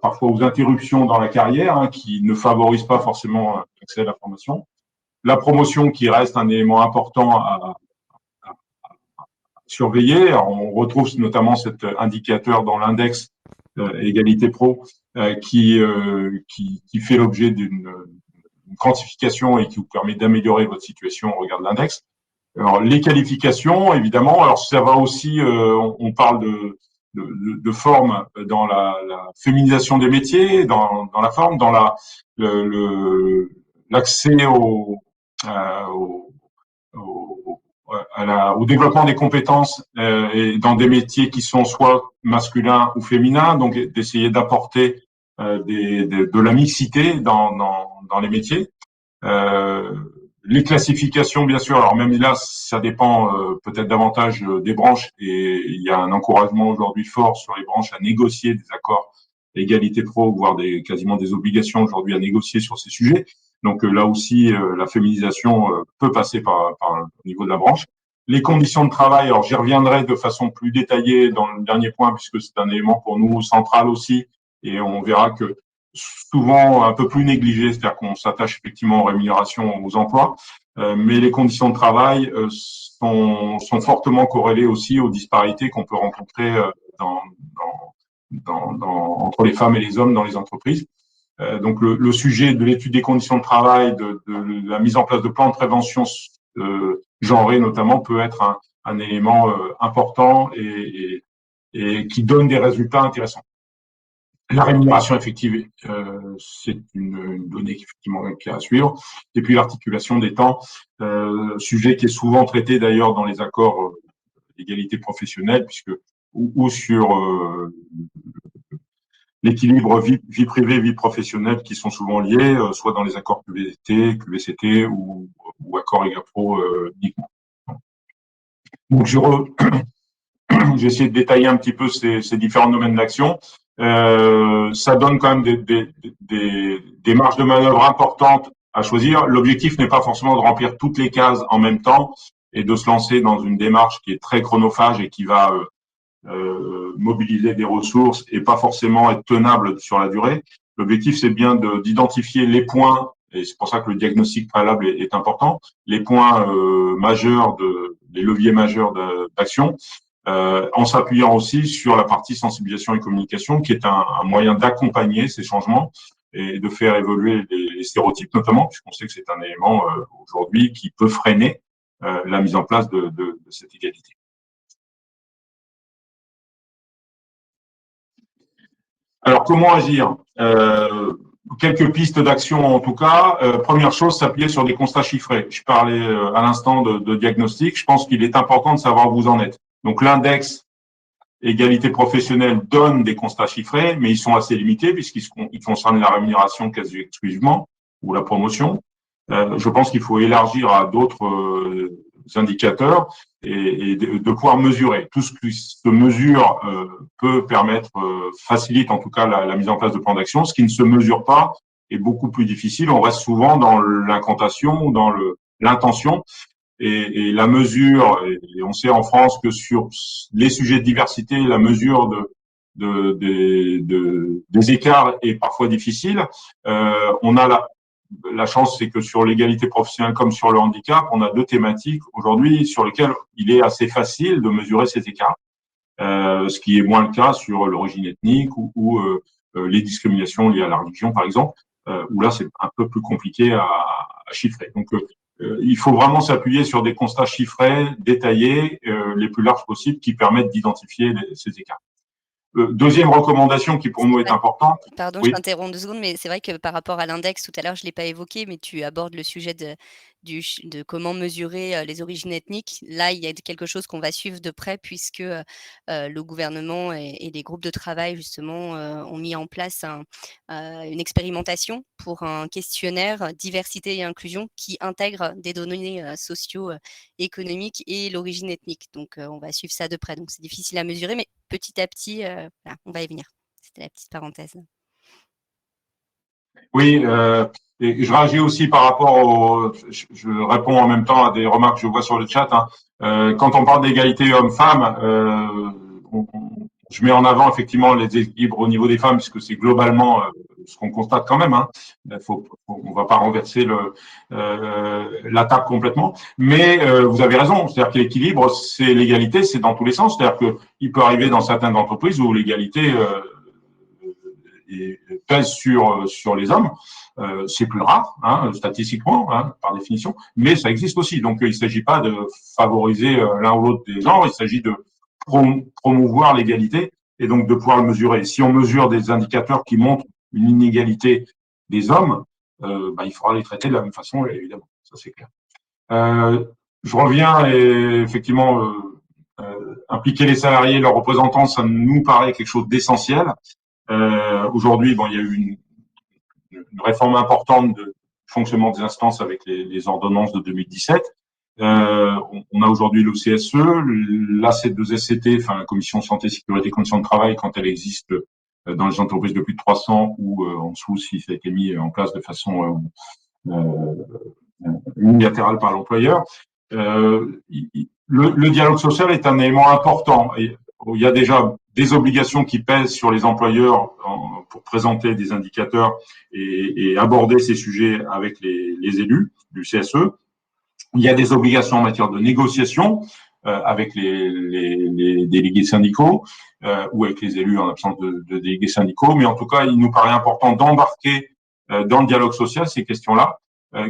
parfois aux interruptions dans la carrière qui ne favorisent pas forcément l'accès à la formation. La promotion qui reste un élément important à surveiller. Alors, on retrouve notamment cet indicateur dans l'index Égalité Pro qui fait l'objet d'une quantification et qui vous permet d'améliorer votre situation au regard de l'index. Alors, les qualifications, évidemment, alors ça va aussi, on parle de forme dans la féminisation des métiers, dans la forme, dans l'accès au développement des compétences et dans des métiers qui sont soit masculins ou féminins, donc d'essayer d'apporter de la mixité dans les métiers. Les classifications, bien sûr. Alors même là, ça dépend peut-être davantage des branches et il y a un encouragement aujourd'hui fort sur les branches à négocier des accords égalité pro, voire quasiment des obligations aujourd'hui à négocier sur ces sujets. Donc là aussi, la féminisation peut passer au niveau de la branche. Les conditions de travail, alors j'y reviendrai de façon plus détaillée dans le dernier point puisque c'est un élément pour nous central aussi et on verra que souvent un peu plus négligé, c'est-à-dire qu'on s'attache effectivement aux rémunérations, aux emplois, mais les conditions de travail sont fortement corrélées aussi aux disparités qu'on peut rencontrer entre les femmes et les hommes dans les entreprises. Donc le sujet de l'étude des conditions de travail, de la mise en place de plans de prévention genrés notamment, peut être un élément important et qui donne des résultats intéressants. La rémunération effective, c'est une donnée effectivement qui est à suivre. Et puis l'articulation des temps, sujet qui est souvent traité d'ailleurs dans les accords d'égalité professionnelle, puisque ou sur l'équilibre vie privée, vie professionnelle qui sont souvent liés, soit dans les accords QVT, QVCT ou accords EGAPRO uniquement. Donc j'ai essayé de détailler un petit peu ces différents domaines d'action. Ça donne quand même des marges de manœuvre importantes à choisir. L'objectif n'est pas forcément de remplir toutes les cases en même temps et de se lancer dans une démarche qui est très chronophage et qui va mobiliser des ressources et pas forcément être tenable sur la durée. L'objectif, c'est bien d'identifier les points, et c'est pour ça que le diagnostic préalable est important, les points majeurs, les leviers majeurs d'action, en s'appuyant aussi sur la partie sensibilisation et communication, qui est un moyen d'accompagner ces changements et de faire évoluer les stéréotypes, notamment, puisqu'on sait que c'est un élément aujourd'hui qui peut freiner la mise en place de cette égalité. Alors, comment agir quelques pistes d'action en tout cas. Première chose, s'appuyer sur des constats chiffrés. Je parlais à l'instant de diagnostic. Je pense qu'il est important de savoir où vous en êtes. Donc l'index égalité professionnelle donne des constats chiffrés, mais ils sont assez limités puisqu'ils concernent la rémunération quasi exclusivement ou la promotion. Je pense qu'il faut élargir à d'autres indicateurs et de pouvoir mesurer. Tout ce qui se mesure peut permettre, facilite en tout cas la mise en place de plans d'action. Ce qui ne se mesure pas est beaucoup plus difficile. On reste souvent dans l'incantation ou dans l'intention. Et la mesure, et on sait en France que sur les sujets de diversité, la mesure des écarts est parfois difficile. On a la chance, c'est que sur l'égalité professionnelle comme sur le handicap, on a deux thématiques aujourd'hui sur lesquelles il est assez facile de mesurer ces écarts, ce qui est moins le cas sur l'origine ethnique ou les discriminations liées à la religion, par exemple, où là, c'est un peu plus compliqué à chiffrer. Donc, il faut vraiment s'appuyer sur des constats chiffrés, détaillés, les plus larges possibles, qui permettent d'identifier ces écarts. Deuxième recommandation qui pour nous est importante. Pardon, je Oui. t'interromps 2 secondes, mais c'est vrai que par rapport à l'index, tout à l'heure, je ne l'ai pas évoqué, mais tu abordes le sujet de comment mesurer les origines ethniques. Là, il y a quelque chose qu'on va suivre de près puisque le gouvernement et les groupes de travail, justement, ont mis en place une expérimentation pour un questionnaire diversité et inclusion qui intègre des données socio-économiques et l'origine ethnique. Donc, on va suivre ça de près. Donc, c'est difficile à mesurer, mais petit à petit, voilà, on va y venir. C'était la petite parenthèse. Oui, et je réagis aussi par rapport je réponds en même temps à des remarques que je vois sur le chat. Hein. Quand on parle d'égalité homme-femme, je mets en avant effectivement les équilibres au niveau des femmes, puisque c'est globalement ce qu'on constate quand même. Hein. On va pas renverser la table complètement, mais vous avez raison. C'est-à-dire que l'équilibre, c'est l'égalité, c'est dans tous les sens. C'est-à-dire que il peut arriver dans certaines entreprises où l'égalité pèse sur les hommes. C'est plus rare, hein, statistiquement, hein, par définition, mais ça existe aussi. Donc, il ne s'agit pas de favoriser l'un ou l'autre des genres, il s'agit de promouvoir l'égalité et donc de pouvoir le mesurer. Si on mesure des indicateurs qui montrent une inégalité des hommes, il faudra les traiter de la même façon, évidemment, ça c'est clair. Je reviens et effectivement, impliquer les salariés, leurs représentants, ça nous paraît quelque chose d'essentiel. Aujourd'hui, il y a eu une réforme importante de fonctionnement des instances avec les ordonnances de 2017. On a aujourd'hui le CSE, la C2SCT, enfin la Commission Santé, Sécurité, Conditions de Travail, quand elle existe dans les entreprises de plus de 300 ou en dessous si ça a été mis en place de façon unilatérale par l'employeur. Le dialogue social est un élément important. Et il y a déjà des obligations qui pèsent sur les employeurs pour présenter des indicateurs et aborder ces sujets avec les élus du CSE. Il y a des obligations en matière de négociation avec les délégués syndicaux ou avec les élus en absence de délégués syndicaux. Mais en tout cas, il nous paraît important d'embarquer dans le dialogue social ces questions-là,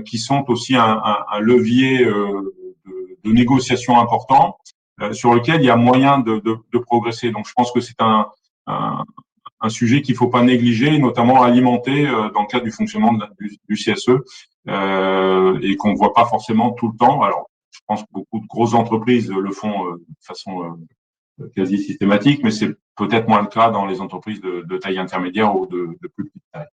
qui sont aussi un levier de négociation important sur lequel il y a moyen de progresser. Donc, je pense que c'est un sujet qu'il ne faut pas négliger, notamment alimenter dans le cadre du fonctionnement du CSE et qu'on ne voit pas forcément tout le temps. Alors, je pense que beaucoup de grosses entreprises le font de façon quasi systématique, mais c'est peut-être moins le cas dans les entreprises de taille intermédiaire ou de plus petite taille.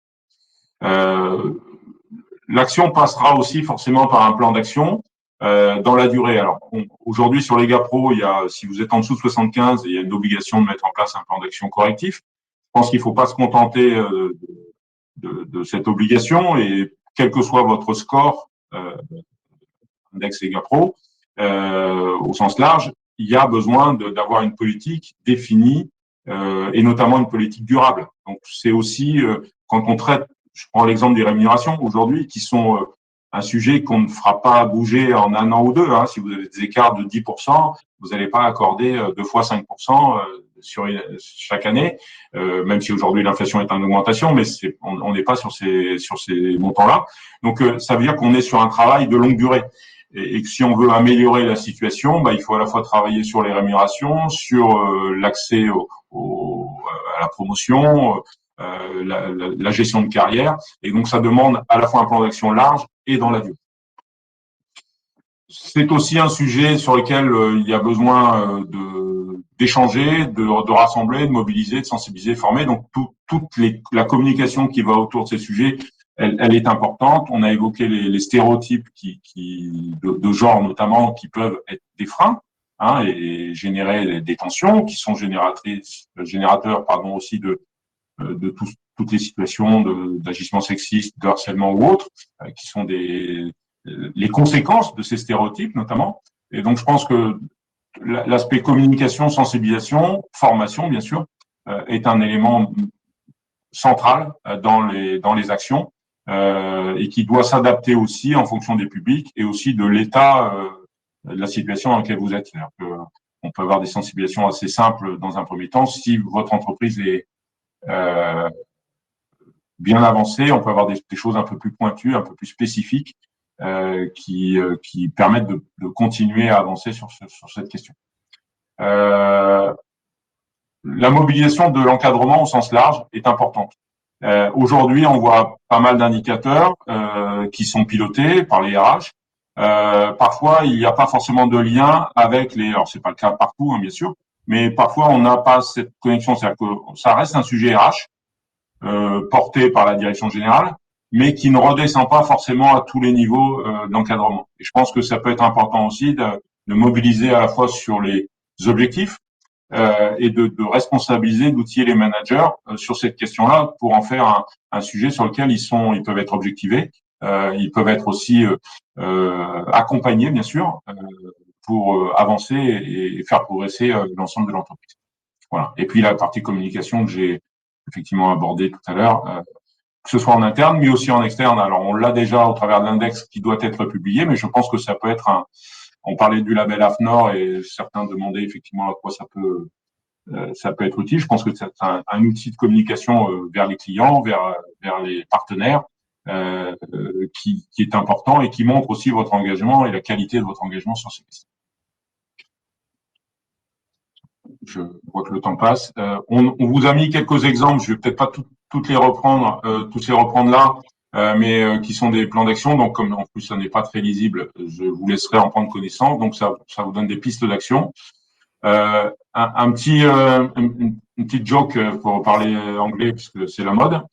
L'action passera aussi forcément par un plan d'action dans la durée. Alors, aujourd'hui, sur les GAPRO, si vous êtes en dessous de 75, il y a une obligation de mettre en place un plan d'action correctif. Je pense qu'il ne faut pas se contenter de cette obligation et quel que soit votre score, index et GAPRO, au sens large, il y a besoin d'avoir une politique définie et notamment une politique durable. Donc, c'est aussi, quand on traite, je prends l'exemple des rémunérations aujourd'hui, qui sont un sujet qu'on ne fera pas bouger en un an ou deux. Hein. Si vous avez des écarts de 10%, vous n'allez pas accorder 2 fois 5% sur chaque année, même si aujourd'hui l'inflation est en augmentation, mais on n'est pas sur ces montants-là. Donc, ça veut dire qu'on est sur un travail de longue durée. Et que si on veut améliorer la situation, il faut à la fois travailler sur les rémunérations, sur l'accès à la promotion, la gestion de carrière. Et donc, ça demande à la fois un plan d'action large et dans la durée. C'est aussi un sujet sur lequel il y a besoin d'échanger, de rassembler, de mobiliser, de sensibiliser, de former. Donc, la communication qui va autour de ces sujets, elle est importante. On a évoqué les stéréotypes de genre notamment qui peuvent être des freins, hein, et générer des tensions qui sont générateurs, pardon, aussi de toutes les situations d'agissement sexiste, de harcèlement ou autres, qui sont les conséquences de ces stéréotypes notamment. Et donc, je pense que l'aspect communication, sensibilisation, formation, bien sûr, est un élément central dans les actions, et qui doit s'adapter aussi en fonction des publics et aussi de l'état de la situation dans laquelle vous êtes. C'est-à-dire que on peut avoir des sensibilisations assez simples dans un premier temps. Si votre entreprise est bien avancée, on peut avoir des choses un peu plus pointues, un peu plus spécifiques, qui permettent de continuer à avancer sur cette question. La mobilisation de l'encadrement au sens large est importante. Aujourd'hui, on voit pas mal d'indicateurs qui sont pilotés par les RH. Parfois, il n'y a pas forcément de lien avec les. Alors, c'est pas le cas partout, hein, bien sûr, mais parfois, on n'a pas cette connexion. C'est-à-dire que ça reste un sujet RH porté par la direction générale, mais qui ne redescend pas forcément à tous les niveaux d'encadrement. Et je pense que ça peut être important aussi de mobiliser à la fois sur les objectifs et de responsabiliser, d'outiller les managers sur cette question-là pour en faire un sujet sur lequel ils peuvent être objectivés, ils peuvent être aussi accompagnés, bien sûr, pour avancer et faire progresser l'ensemble de l'entreprise. Voilà. Et puis la partie communication que j'ai effectivement abordée tout à l'heure, que ce soit en interne, mais aussi en externe. Alors, on l'a déjà au travers de l'index qui doit être publié, mais je pense que ça peut être on parlait du label AFNOR et certains demandaient effectivement à quoi ça peut être utile. Je pense que c'est un outil de communication vers les clients, vers les partenaires, qui est important et qui montre aussi votre engagement et la qualité de votre engagement sur ces questions. Je vois que le temps passe. On vous a mis quelques exemples. Je vais peut-être pas toutes les reprendre, tous les reprendre là, mais qui sont des plans d'action. Donc, comme en plus ça n'est pas très lisible, je vous laisserai en prendre connaissance. Donc, ça vous donne des pistes d'action. Un petit, une petite joke pour parler anglais puisque c'est la mode.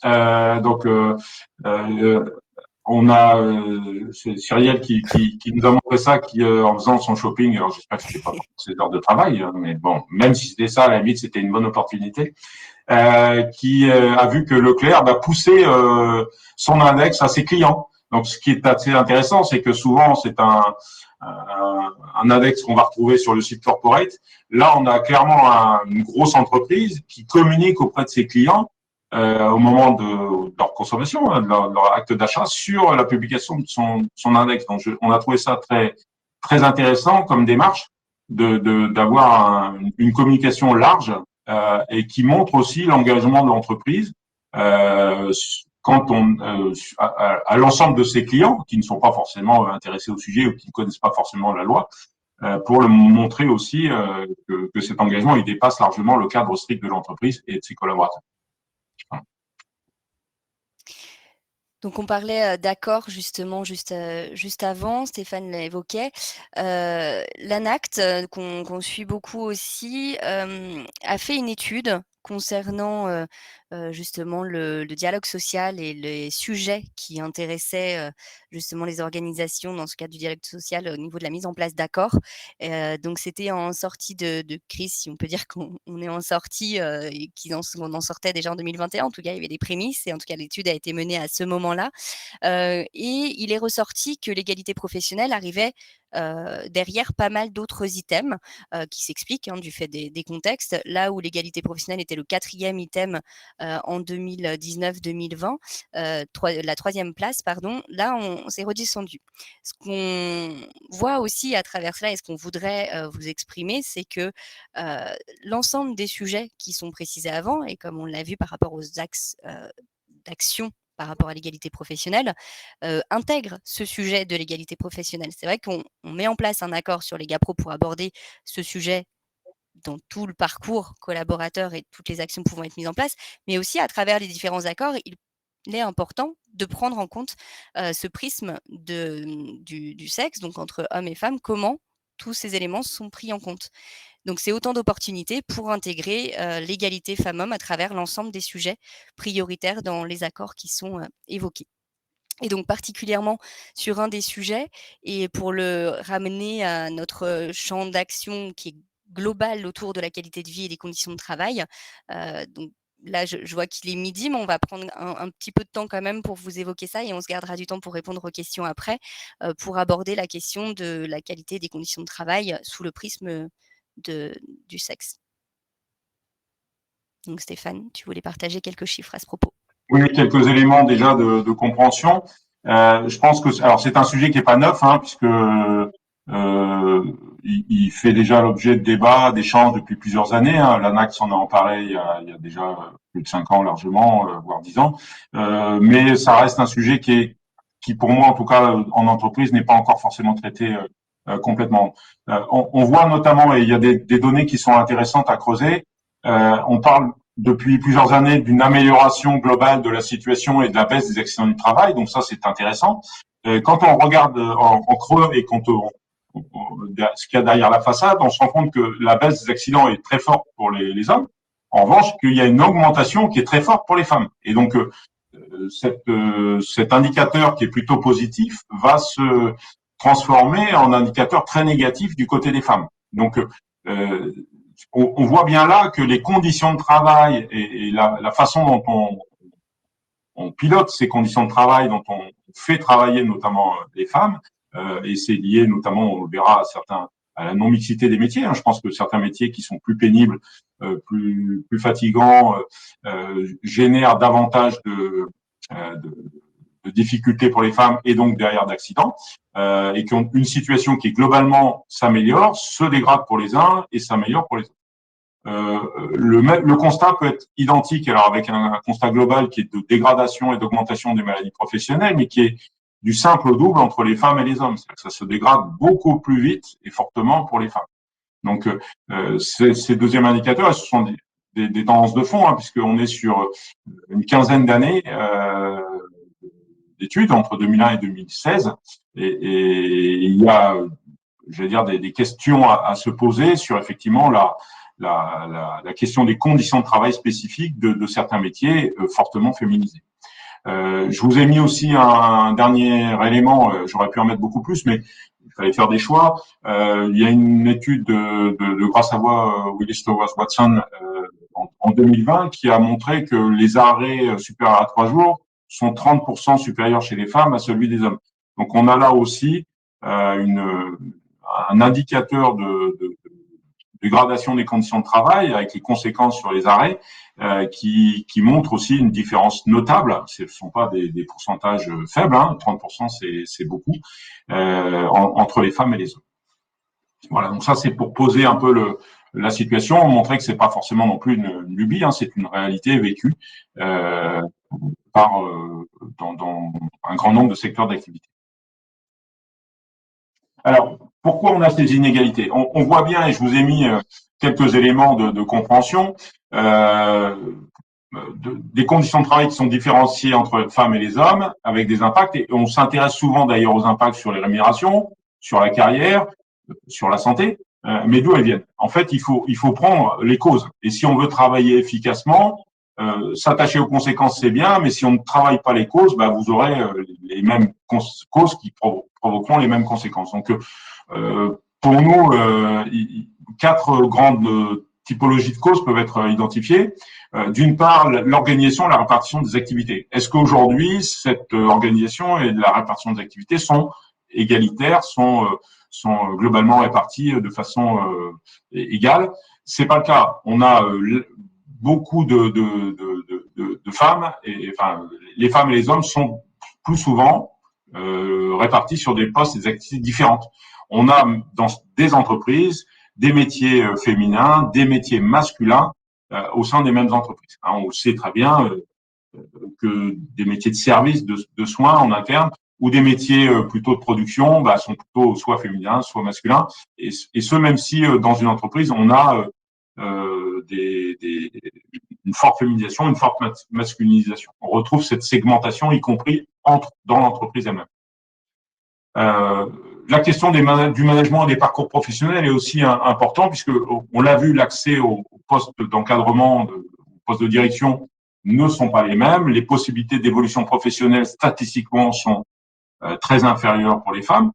On a c'est Cyrielle qui nous a montré ça, en faisant son shopping. Alors j'espère que c'était pas pour ses heures de travail, hein, mais bon, même si c'était ça, à la limite, c'était une bonne opportunité. Qui a vu que Leclerc poussait son index à ses clients. Donc, ce qui est assez intéressant, c'est que souvent, c'est un index qu'on va retrouver sur le site corporate. Là, on a clairement une grosse entreprise qui communique auprès de ses clients au moment de leur consommation, hein, de leur acte d'achat, sur la publication de son index. Donc, on a trouvé ça très, très intéressant comme démarche d'avoir une communication large et qui montre aussi l'engagement de l'entreprise à l'ensemble de ses clients qui ne sont pas forcément intéressés au sujet ou qui ne connaissent pas forcément la loi, pour le montrer aussi que cet engagement il dépasse largement le cadre strict de l'entreprise et de ses collaborateurs. Donc on parlait d'accords justement juste avant, Stéphane l'évoquait. L'ANACT, qu'on suit beaucoup aussi, a fait une étude concernant justement le dialogue social et les sujets qui intéressaient justement les organisations dans ce cadre du dialogue social au niveau de la mise en place d'accords. Donc c'était en sortie de crise, si on peut dire qu'on est en sortie, et qu'on en sortait déjà en 2021. En tout cas, il y avait des prémices et en tout cas l'étude a été menée à ce moment-là. Et il est ressorti que l'égalité professionnelle arrivait derrière pas mal d'autres items qui s'expliquent du fait des contextes. Là où l'égalité professionnelle était le 4e item en 2019-2020, la 3e place, pardon, là on s'est redescendu. Ce qu'on voit aussi à travers cela et ce qu'on voudrait vous exprimer, c'est que l'ensemble des sujets qui sont précisés avant, et comme on l'a vu par rapport aux axes d'action par rapport à l'égalité professionnelle, intègre ce sujet de l'égalité professionnelle. C'est vrai qu'on met en place un accord sur les GAPRO pour aborder ce sujet dans tout le parcours collaborateur et toutes les actions pouvant être mises en place, mais aussi à travers les différents accords, il est important de prendre en compte ce prisme du sexe, donc entre hommes et femmes, comment tous ces éléments sont pris en compte. Donc c'est autant d'opportunités pour intégrer l'égalité femmes-hommes à travers l'ensemble des sujets prioritaires dans les accords qui sont évoqués. Et donc particulièrement sur un des sujets, et pour le ramener à notre champ d'action qui est global autour de la qualité de vie et des conditions de travail. Donc là, je vois qu'il est midi, mais on va prendre un petit peu de temps quand même pour vous évoquer ça, et on se gardera du temps pour répondre aux questions après, pour aborder la question de la qualité des conditions de travail sous le prisme du sexe. Donc Stéphane, tu voulais partager quelques chiffres à ce propos. Oui, quelques éléments déjà de compréhension. Je pense que alors c'est un sujet qui est pas neuf, hein, puisque il fait déjà l'objet de débats, d'échanges depuis plusieurs années. Hein. L'ANAC en a emparé il y a déjà plus de 5 ans largement, voire 10 ans. Mais ça reste un sujet qui pour moi, en tout cas en entreprise, n'est pas encore forcément traité complètement. On voit notamment, et il y a des données qui sont intéressantes à creuser. On parle depuis plusieurs années d'une amélioration globale de la situation et de la baisse des accidents du travail. Donc ça, c'est intéressant. Quand on regarde en creux et ce qu'il y a derrière la façade, on se rend compte que la baisse des accidents est très forte pour les hommes. En revanche, qu'il y a une augmentation qui est très forte pour les femmes. Et donc, cet indicateur qui est plutôt positif va se transformer en indicateur très négatif du côté des femmes. Donc, on voit bien là que les conditions de travail et la façon dont on pilote ces conditions de travail, dont on fait travailler notamment les femmes, et c'est lié notamment, on le verra, à la non-mixité des métiers. Hein. Je pense que certains métiers qui sont plus pénibles, plus fatigants, génèrent davantage de difficultés pour les femmes et donc derrière d'accidents, et qui ont une situation qui globalement s'améliore, se dégrade pour les uns et s'améliore pour les autres. Le constat peut être identique, alors avec un constat global qui est de dégradation et d'augmentation des maladies professionnelles, mais qui est du simple au double entre les femmes et les hommes. C'est-à-dire que ça se dégrade beaucoup plus vite et fortement pour les femmes. Donc, ces deuxièmes indicateurs, ce sont des tendances de fond, hein, puisqu'on est sur une quinzaine d'années d'études entre 2001 et 2016, et il y a, je vais dire, des questions à se poser sur effectivement la question des conditions de travail spécifiques de certains métiers fortement féminisés. Je vous ai mis aussi un dernier élément, j'aurais pu en mettre beaucoup plus, mais il fallait faire des choix. Il y a une étude de Gras Savoie, Willis Towers Watson, en 2020 qui a montré que les arrêts supérieurs à 3 jours sont 30% supérieurs chez les femmes à celui des hommes. Donc on a là aussi un indicateur de dégradation des conditions de travail avec les conséquences sur les arrêts qui montre aussi une différence notable. Ce ne sont pas des pourcentages faibles, hein, 30% c'est beaucoup, entre les femmes et les hommes. Voilà, donc ça c'est pour poser un peu la situation, montrer que c'est pas forcément non plus une lubie, hein, c'est une réalité vécue dans un grand nombre de secteurs d'activité. Alors, pourquoi on a ces inégalités? On voit bien, et je vous ai mis quelques éléments de compréhension, des conditions de travail qui sont différenciées entre les femmes et les hommes, avec des impacts, et on s'intéresse souvent d'ailleurs aux impacts sur les rémunérations, sur la carrière, sur la santé, mais d'où elles viennent? En fait, il faut prendre les causes. Et si on veut travailler efficacement, s'attacher aux conséquences, c'est bien, mais si on ne travaille pas les causes, bah, vous aurez les mêmes causes qui provoqueront les mêmes conséquences. Donc, pour nous, 4 grandes typologies de causes peuvent être identifiées. D'une part, l'organisation et la répartition des activités. Est-ce qu'aujourd'hui, cette organisation et la répartition des activités sont égalitaires, sont globalement réparties de façon égale? C'est pas le cas. On a beaucoup de femmes, et enfin, les femmes et les hommes sont plus souvent répartis sur des postes et des activités différentes. On a dans des entreprises des métiers féminins, des métiers masculins au sein des mêmes entreprises. Hein, on le sait très bien que des métiers de service, de soins en interne, ou des métiers plutôt de production, bah, sont plutôt soit féminins, soit masculins. Et ce, même si dans une entreprise, on a une forte féminisation, une forte masculinisation. On retrouve cette segmentation, y compris dans l'entreprise elle-même. La question du management et des parcours professionnels est aussi important, puisque on l'a vu, l'accès aux postes d'encadrement, aux postes de direction ne sont pas les mêmes. Les possibilités d'évolution professionnelle statistiquement sont très inférieures pour les femmes.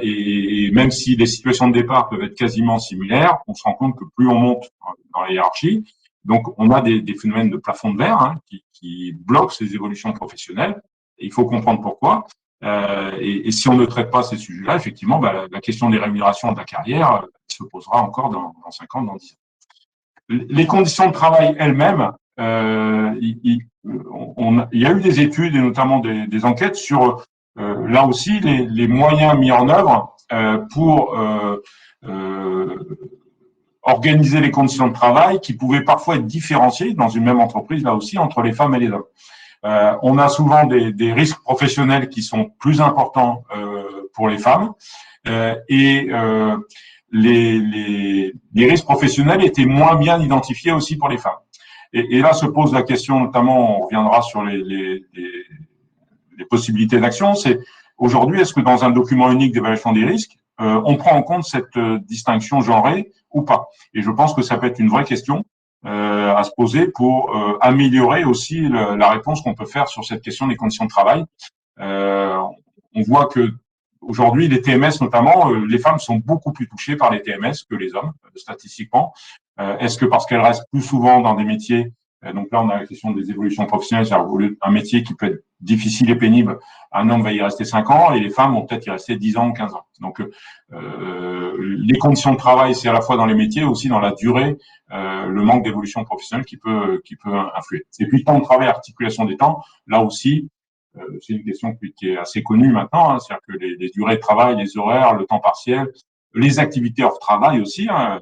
Et même si les situations de départ peuvent être quasiment similaires, on se rend compte que plus on monte dans la hiérarchie, donc on a des phénomènes de plafond de verre qui bloquent ces évolutions professionnelles. Et il faut comprendre pourquoi. Et si on ne traite pas ces sujets-là, effectivement, la question des rémunérations de la carrière se posera encore dans 5 ans, dans 10 ans. Les conditions de travail elles-mêmes, il y a eu des études et notamment des enquêtes sur là aussi les moyens mis en œuvre pour organiser les conditions de travail qui pouvaient parfois être différenciées dans une même entreprise, là aussi, entre les femmes et les hommes. On a souvent des risques professionnels qui sont plus importants pour les femmes et les risques professionnels étaient moins bien identifiés aussi pour les femmes. Et là se pose la question, notamment, on reviendra sur les possibilités d'action, c'est aujourd'hui, est-ce que dans un document unique d'évaluation des risques, on prend en compte cette distinction genrée ou pas? Et je pense que ça peut être une vraie question à se poser pour améliorer aussi la réponse qu'on peut faire sur cette question des conditions de travail. On voit que aujourd'hui, les TMS notamment, les femmes sont beaucoup plus touchées par les TMS que les hommes, statistiquement. Est-ce que parce qu'elles restent plus souvent dans des métiers, donc là on a la question des évolutions professionnelles, c'est-à-dire un métier qui peut être difficile et pénible, un homme va y rester 5 ans et les femmes vont peut-être y rester 10 ans ou 15 ans. Donc les conditions de travail, c'est à la fois dans les métiers, aussi dans la durée, le manque d'évolution professionnelle qui peut influer. Et puis temps de travail, articulation des temps, là aussi, c'est une question qui est assez connue maintenant, hein, c'est-à-dire que les durées de travail, les horaires, le temps partiel, les activités hors travail aussi, hein,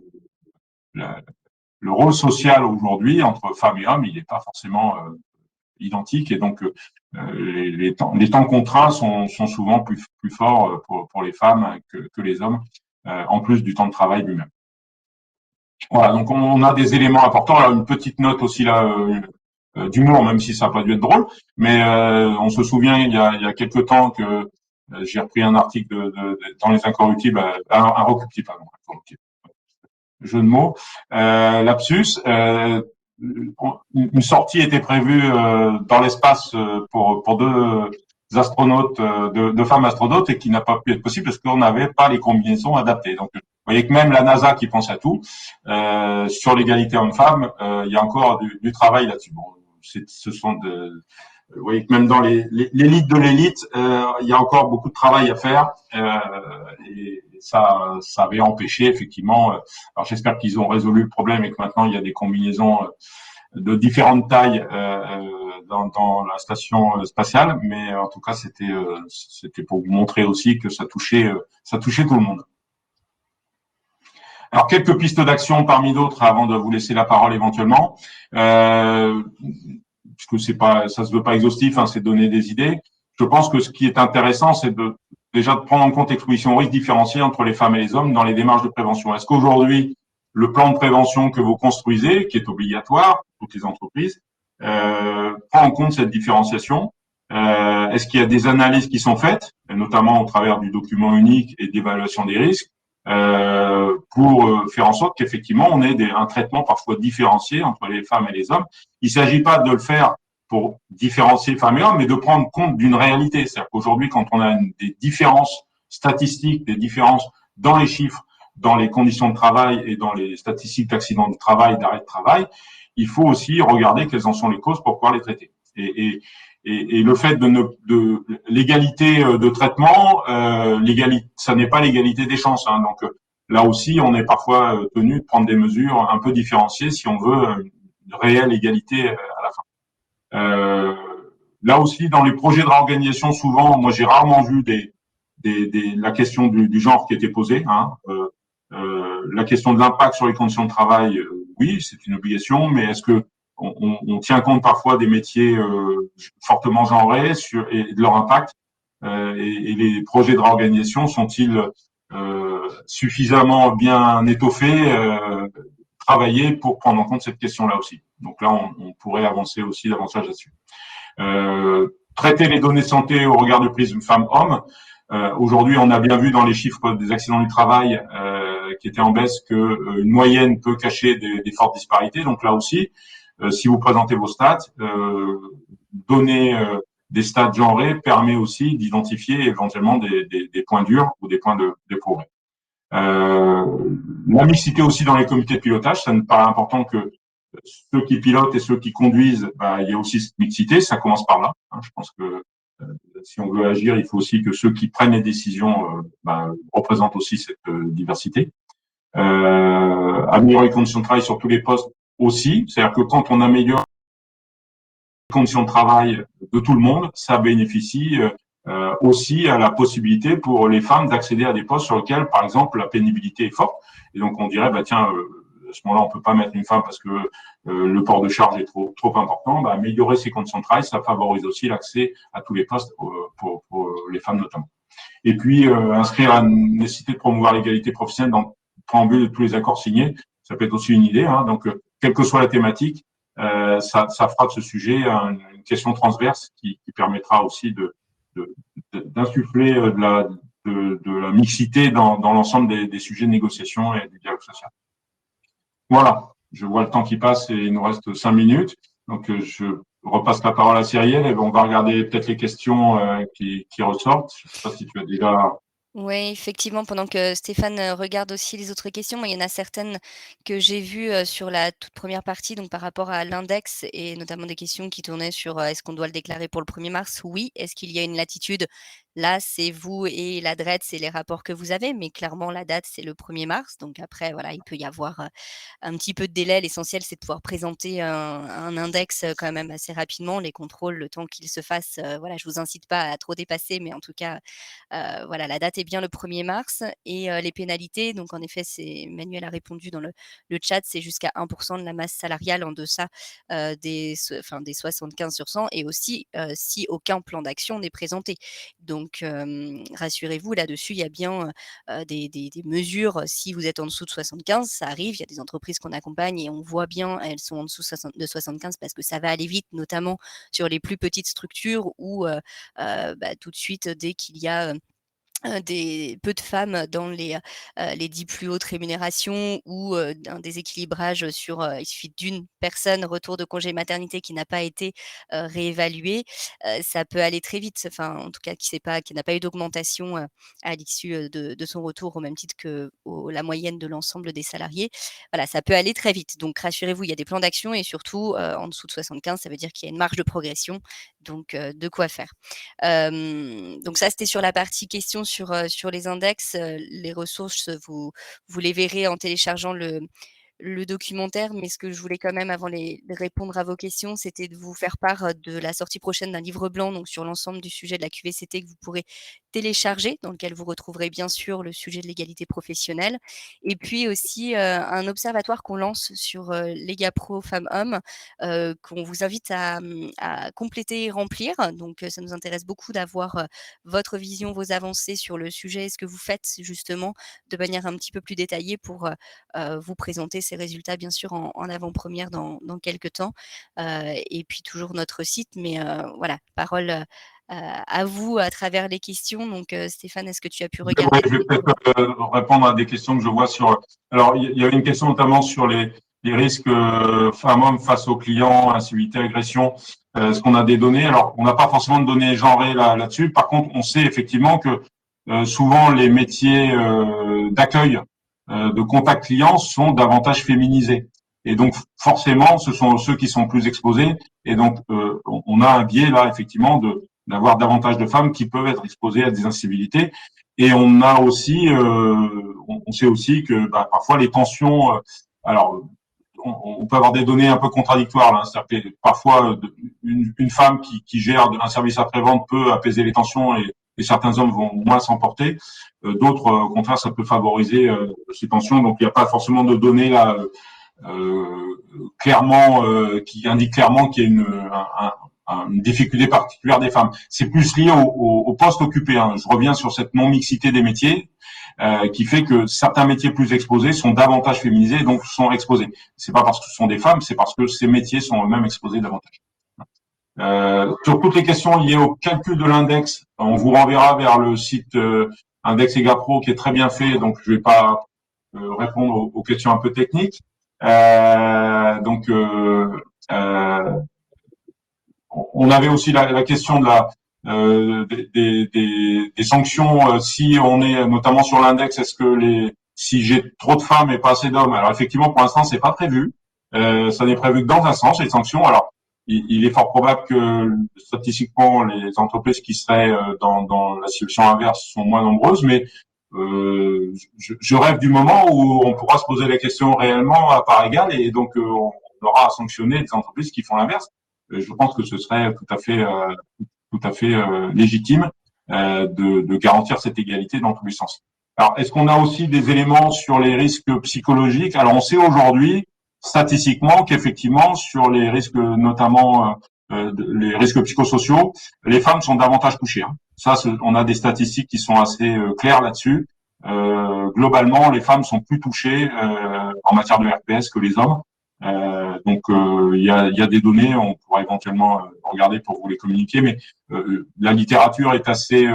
le rôle social aujourd'hui entre femmes et hommes, il n'est pas forcément identique, et donc les temps contraints sont souvent plus forts pour les femmes que les hommes, en plus du temps de travail lui-même. Voilà, donc on a des éléments importants. Là, une petite note aussi là d'humour, même si ça n'a pas dû être drôle, mais on se souvient il y a quelques temps que j'ai repris un article dans les Incorruptibles, Inrecuptibles, pardon, Incorruptibles, jeu de mots, lapsus. Une sortie était prévue dans l'espace pour deux astronautes, deux femmes astronautes, et qui n'a pas pu être possible parce qu'on n'avait pas les combinaisons adaptées. Donc, vous voyez que même la NASA qui pense à tout sur l'égalité homme-femme, il y a encore du travail là-dessus. Bon, ce sont vous voyez que même dans l'élite de l'élite, il y a encore beaucoup de travail à faire, et ça avait empêché effectivement. Alors j'espère qu'ils ont résolu le problème et que maintenant il y a des combinaisons de différentes tailles dans la station spatiale, mais en tout cas c'était pour vous montrer aussi que ça touchait tout le monde. Alors quelques pistes d'action parmi d'autres avant de vous laisser la parole éventuellement. Puisque ça se veut pas exhaustif, hein, c'est donner des idées. Je pense que ce qui est intéressant, c'est déjà de prendre en compte l'exposition au risque différenciée entre les femmes et les hommes dans les démarches de prévention. Est-ce qu'aujourd'hui, le plan de prévention que vous construisez, qui est obligatoire pour toutes les entreprises, prend en compte cette différenciation? Est-ce qu'il y a des analyses qui sont faites, notamment au travers du document unique et d'évaluation des risques, pour faire en sorte qu'effectivement on ait un traitement parfois différencié entre les femmes et les hommes. Il ne s'agit pas de le faire pour différencier femmes et hommes, mais de prendre compte d'une réalité. C'est-à-dire qu'aujourd'hui, quand on a des différences statistiques, des différences dans les chiffres, dans les conditions de travail et dans les statistiques d'accidents de travail, d'arrêt de travail, il faut aussi regarder quelles en sont les causes pour pouvoir les traiter. Et le fait de l'égalité de traitement, ça n'est pas l'égalité des chances, hein. Donc là aussi, on est parfois tenu de prendre des mesures un peu différenciées si on veut une réelle égalité à la fin. Là aussi, dans les projets de réorganisation, souvent, moi j'ai rarement vu la question du genre qui était posée, hein. La question de l'impact sur les conditions de travail, oui, c'est une obligation, mais est-ce que on tient compte parfois des métiers fortement genrés et de leur impact, et les projets de réorganisation sont-ils suffisamment bien étoffés, travailler pour prendre en compte cette question-là aussi. Donc là, on pourrait avancer aussi davantage là-dessus. Traiter les données santé au regard du prisme femmes-hommes. Aujourd'hui, on a bien vu dans les chiffres des accidents du travail qui étaient en baisse que une moyenne peut cacher des fortes disparités. Donc là aussi, si vous présentez vos stats, donner des stats genrés permet aussi d'identifier éventuellement des points durs ou des points de progrès. La mixité aussi dans les comités de pilotage, ça me paraît important que ceux qui pilotent et ceux qui conduisent, il y a aussi cette mixité, ça commence par là. Je pense que si on veut agir, il faut aussi que ceux qui prennent les décisions représentent aussi cette diversité. Améliorer les conditions de travail sur tous les postes aussi, c'est-à-dire que quand on améliore les conditions de travail de tout le monde, ça bénéficie aussi à la possibilité pour les femmes d'accéder à des postes sur lesquels, par exemple, la pénibilité est forte. Et donc, on dirait, tiens, à ce moment-là, on peut pas mettre une femme parce que le port de charge est trop important. Améliorer ses conditions de travail, ça favorise aussi l'accès à tous les postes pour les femmes notamment. Et puis, inscrire la nécessité de promouvoir l'égalité professionnelle dans le préambule de tous les accords signés, ça peut être aussi une idée. Donc, quelle que soit la thématique, ça fera de ce sujet une question transverse qui permettra aussi d'insuffler de la mixité dans l'ensemble des sujets de négociation et du dialogue social. Voilà, je vois le temps qui passe et il nous reste 5 minutes. Donc, je repasse la parole à Cyrielle et on va regarder peut-être les questions qui ressortent. Je ne sais pas si tu as déjà... Oui, effectivement, pendant que Stéphane regarde aussi les autres questions, moi, il y en a certaines que j'ai vues sur la toute première partie, donc par rapport à l'index et notamment des questions qui tournaient sur est-ce qu'on doit le déclarer pour le 1er mars? Oui. Est-ce qu'il y a une latitude? Là, c'est vous et la DRED, c'est les rapports que vous avez, mais clairement, la date, c'est le 1er mars. Donc après, voilà, il peut y avoir un petit peu de délai. L'essentiel, c'est de pouvoir présenter un index quand même assez rapidement. Les contrôles, le temps qu'ils se fassent, voilà, je vous incite pas à trop dépasser, mais en tout cas, voilà, la date est bien le 1er mars et les pénalités, donc en effet, c'est Manuel a répondu dans le chat, c'est jusqu'à 1 de la masse salariale en deçà des 75 sur 100 et aussi si aucun plan d'action n'est présenté. Donc rassurez-vous, là-dessus, il y a bien des mesures. Si vous êtes en dessous de 75, ça arrive. Il y a des entreprises qu'on accompagne et on voit bien, elles sont en dessous de 75 parce que ça va aller vite, notamment sur les plus petites structures où tout de suite, dès qu'il y a peu de femmes dans les 10 plus hautes rémunérations ou un déséquilibrage sur il suffit d'une personne retour de congé maternité qui n'a pas été réévaluée, ça peut aller très vite. Enfin, en tout cas, qui n'a pas eu d'augmentation à l'issue de son retour au même titre que la moyenne de l'ensemble des salariés. Voilà, ça peut aller très vite. Donc rassurez-vous, il y a des plans d'action et surtout en dessous de 75, ça veut dire qu'il y a une marge de progression, donc de quoi faire. Donc ça, c'était sur la partie questions sur les index. Les ressources, vous les verrez en téléchargeant le documentaire, mais ce que je voulais quand même, avant de répondre à vos questions, c'était de vous faire part de la sortie prochaine d'un livre blanc, donc sur l'ensemble du sujet de la QVCT que vous pourrez télécharger, dans lequel vous retrouverez bien sûr le sujet de l'égalité professionnelle, et puis aussi un observatoire qu'on lance sur l'EGAPRO femmes-hommes, qu'on vous invite à compléter et remplir. Donc ça nous intéresse beaucoup d'avoir votre vision, vos avancées sur le sujet, ce que vous faites justement de manière un petit peu plus détaillée pour vous présenter ces résultats bien sûr en avant-première dans quelques temps. Et puis toujours notre site, mais voilà, parole à vous à travers les questions. Donc Stéphane, est-ce que tu as pu regarder? Je vais peut-être répondre à des questions que je vois sur... Alors, il y avait une question notamment sur les risques femmes-hommes face aux clients, incivilité, agression. Est-ce qu'on a des données? Alors, on n'a pas forcément de données genrées là-dessus. Par contre, on sait effectivement que souvent les métiers d'accueil, de contact client sont davantage féminisés. Et donc, forcément, ce sont ceux qui sont plus exposés. Et donc, on a un biais là, effectivement, d'avoir davantage de femmes qui peuvent être exposées à des incivilités. Et on a aussi, on sait aussi que parfois les tensions, alors on peut avoir des données un peu contradictoires. Là, c'est-à-dire que parfois une femme qui gère un service après-vente peut apaiser les tensions et certains hommes vont moins s'emporter. D'autres, au contraire, ça peut favoriser ces tensions. Donc il n'y a pas forcément de données là clairement qui indiquent clairement qu'il y a une difficulté particulière des femmes. C'est plus lié au poste occupé. Je reviens sur cette non-mixité des métiers. qui fait que certains métiers plus exposés sont davantage féminisés et donc sont exposés. C'est pas parce que ce sont des femmes, c'est parce que ces métiers sont eux-mêmes exposés davantage. Sur toutes les questions liées au calcul de l'index, on vous renverra vers le site Index EGAPRO qui est très bien fait, donc je vais pas répondre aux questions un peu techniques. Donc, on avait aussi la question de des sanctions si on est notamment sur l'index. Est-ce que si j'ai trop de femmes et pas assez d'hommes? Alors effectivement, pour l'instant, c'est pas prévu. Ça n'est prévu que dans un sens les sanctions. Alors, il est fort probable que statistiquement les entreprises qui seraient dans la situation inverse sont moins nombreuses, mais je rêve du moment où on pourra se poser la question réellement à part égale et donc on aura à sanctionner des entreprises qui font l'inverse. Je pense que ce serait tout à fait légitime de garantir cette égalité dans tous les sens. Alors, est-ce qu'on a aussi des éléments sur les risques psychologiques? Alors, on sait aujourd'hui statistiquement qu'effectivement sur les risques, notamment les risques psychosociaux, les femmes sont davantage touchées. Hein. Ça, on a des statistiques qui sont assez claires là-dessus. Globalement, les femmes sont plus touchées en matière de RPS que les hommes. Donc il y a des données, on pourra éventuellement regarder pour vous les communiquer, mais la littérature est assez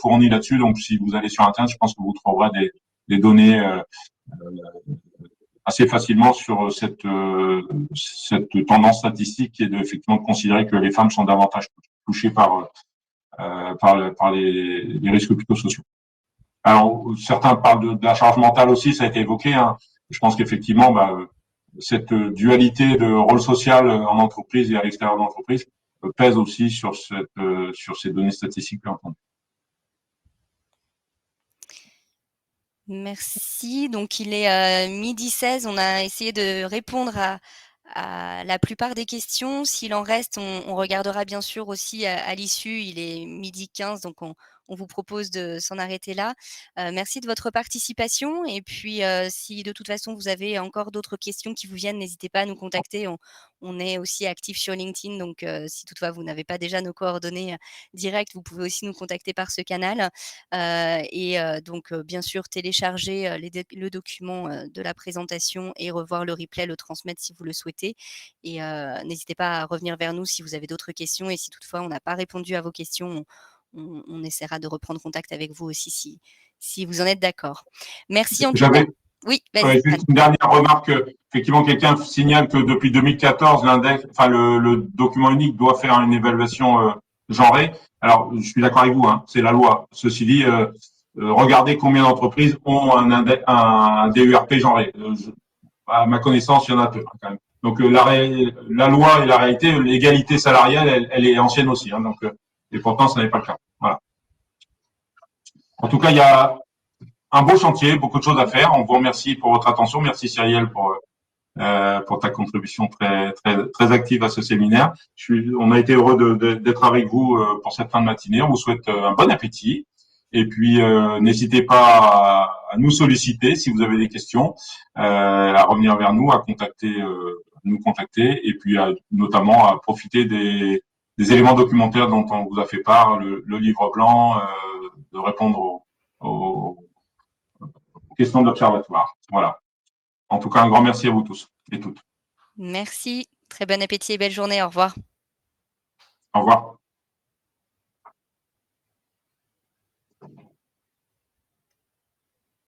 fournie là-dessus. Donc si vous allez sur Internet, je pense que vous trouverez des données assez facilement sur cette tendance statistique qui est effectivement de considérer que les femmes sont davantage touchées par les risques psychosociaux. Alors certains parlent de la charge mentale aussi, ça a été évoqué. Hein. Je pense qu'effectivement, cette dualité de rôle social en entreprise et à l'extérieur de l'entreprise pèse aussi sur ces données statistiques. Merci. Donc, il est 12h16. On a essayé de répondre à la plupart des questions. S'il en reste, on regardera bien sûr aussi à l'issue. Il est 12h15, donc on vous propose de s'en arrêter là. Merci de votre participation. Et puis, si de toute façon, vous avez encore d'autres questions qui vous viennent, n'hésitez pas à nous contacter. On est aussi actifs sur LinkedIn. Donc, si toutefois vous n'avez pas déjà nos coordonnées directes, vous pouvez aussi nous contacter par ce canal. Donc, bien sûr, télécharger le document de la présentation et revoir le replay, le transmettre si vous le souhaitez. Et n'hésitez pas à revenir vers nous si vous avez d'autres questions. Et si toutefois on n'a pas répondu à vos questions, on essaiera de reprendre contact avec vous aussi si vous en êtes d'accord. Merci en tout cas. Oui, vas-y. Juste une dernière remarque. Effectivement, quelqu'un signale que depuis 2014, l'index, enfin le document unique doit faire une évaluation genrée. Alors, je suis d'accord avec vous, hein, c'est la loi. Ceci dit, regardez combien d'entreprises ont un DERP genré. À ma connaissance, il y en a peu quand même. Donc la loi et la réalité, l'égalité salariale, elle est ancienne aussi. Hein, donc, et pourtant, ça n'est pas le cas. Voilà. En tout cas, il y a un beau chantier, beaucoup de choses à faire. On vous remercie pour votre attention. Merci Cyrielle pour ta contribution très active à ce séminaire. On a été heureux d'être avec vous pour cette fin de matinée. On vous souhaite un bon appétit. Et puis, n'hésitez pas à nous solliciter si vous avez des questions, à revenir vers nous, à nous contacter, et puis notamment à profiter des éléments documentaires dont on vous a fait part, le livre blanc, de répondre aux questions de l'observatoire. Voilà. En tout cas, un grand merci à vous tous et toutes. Merci. Très bon appétit et belle journée. Au revoir. Au revoir.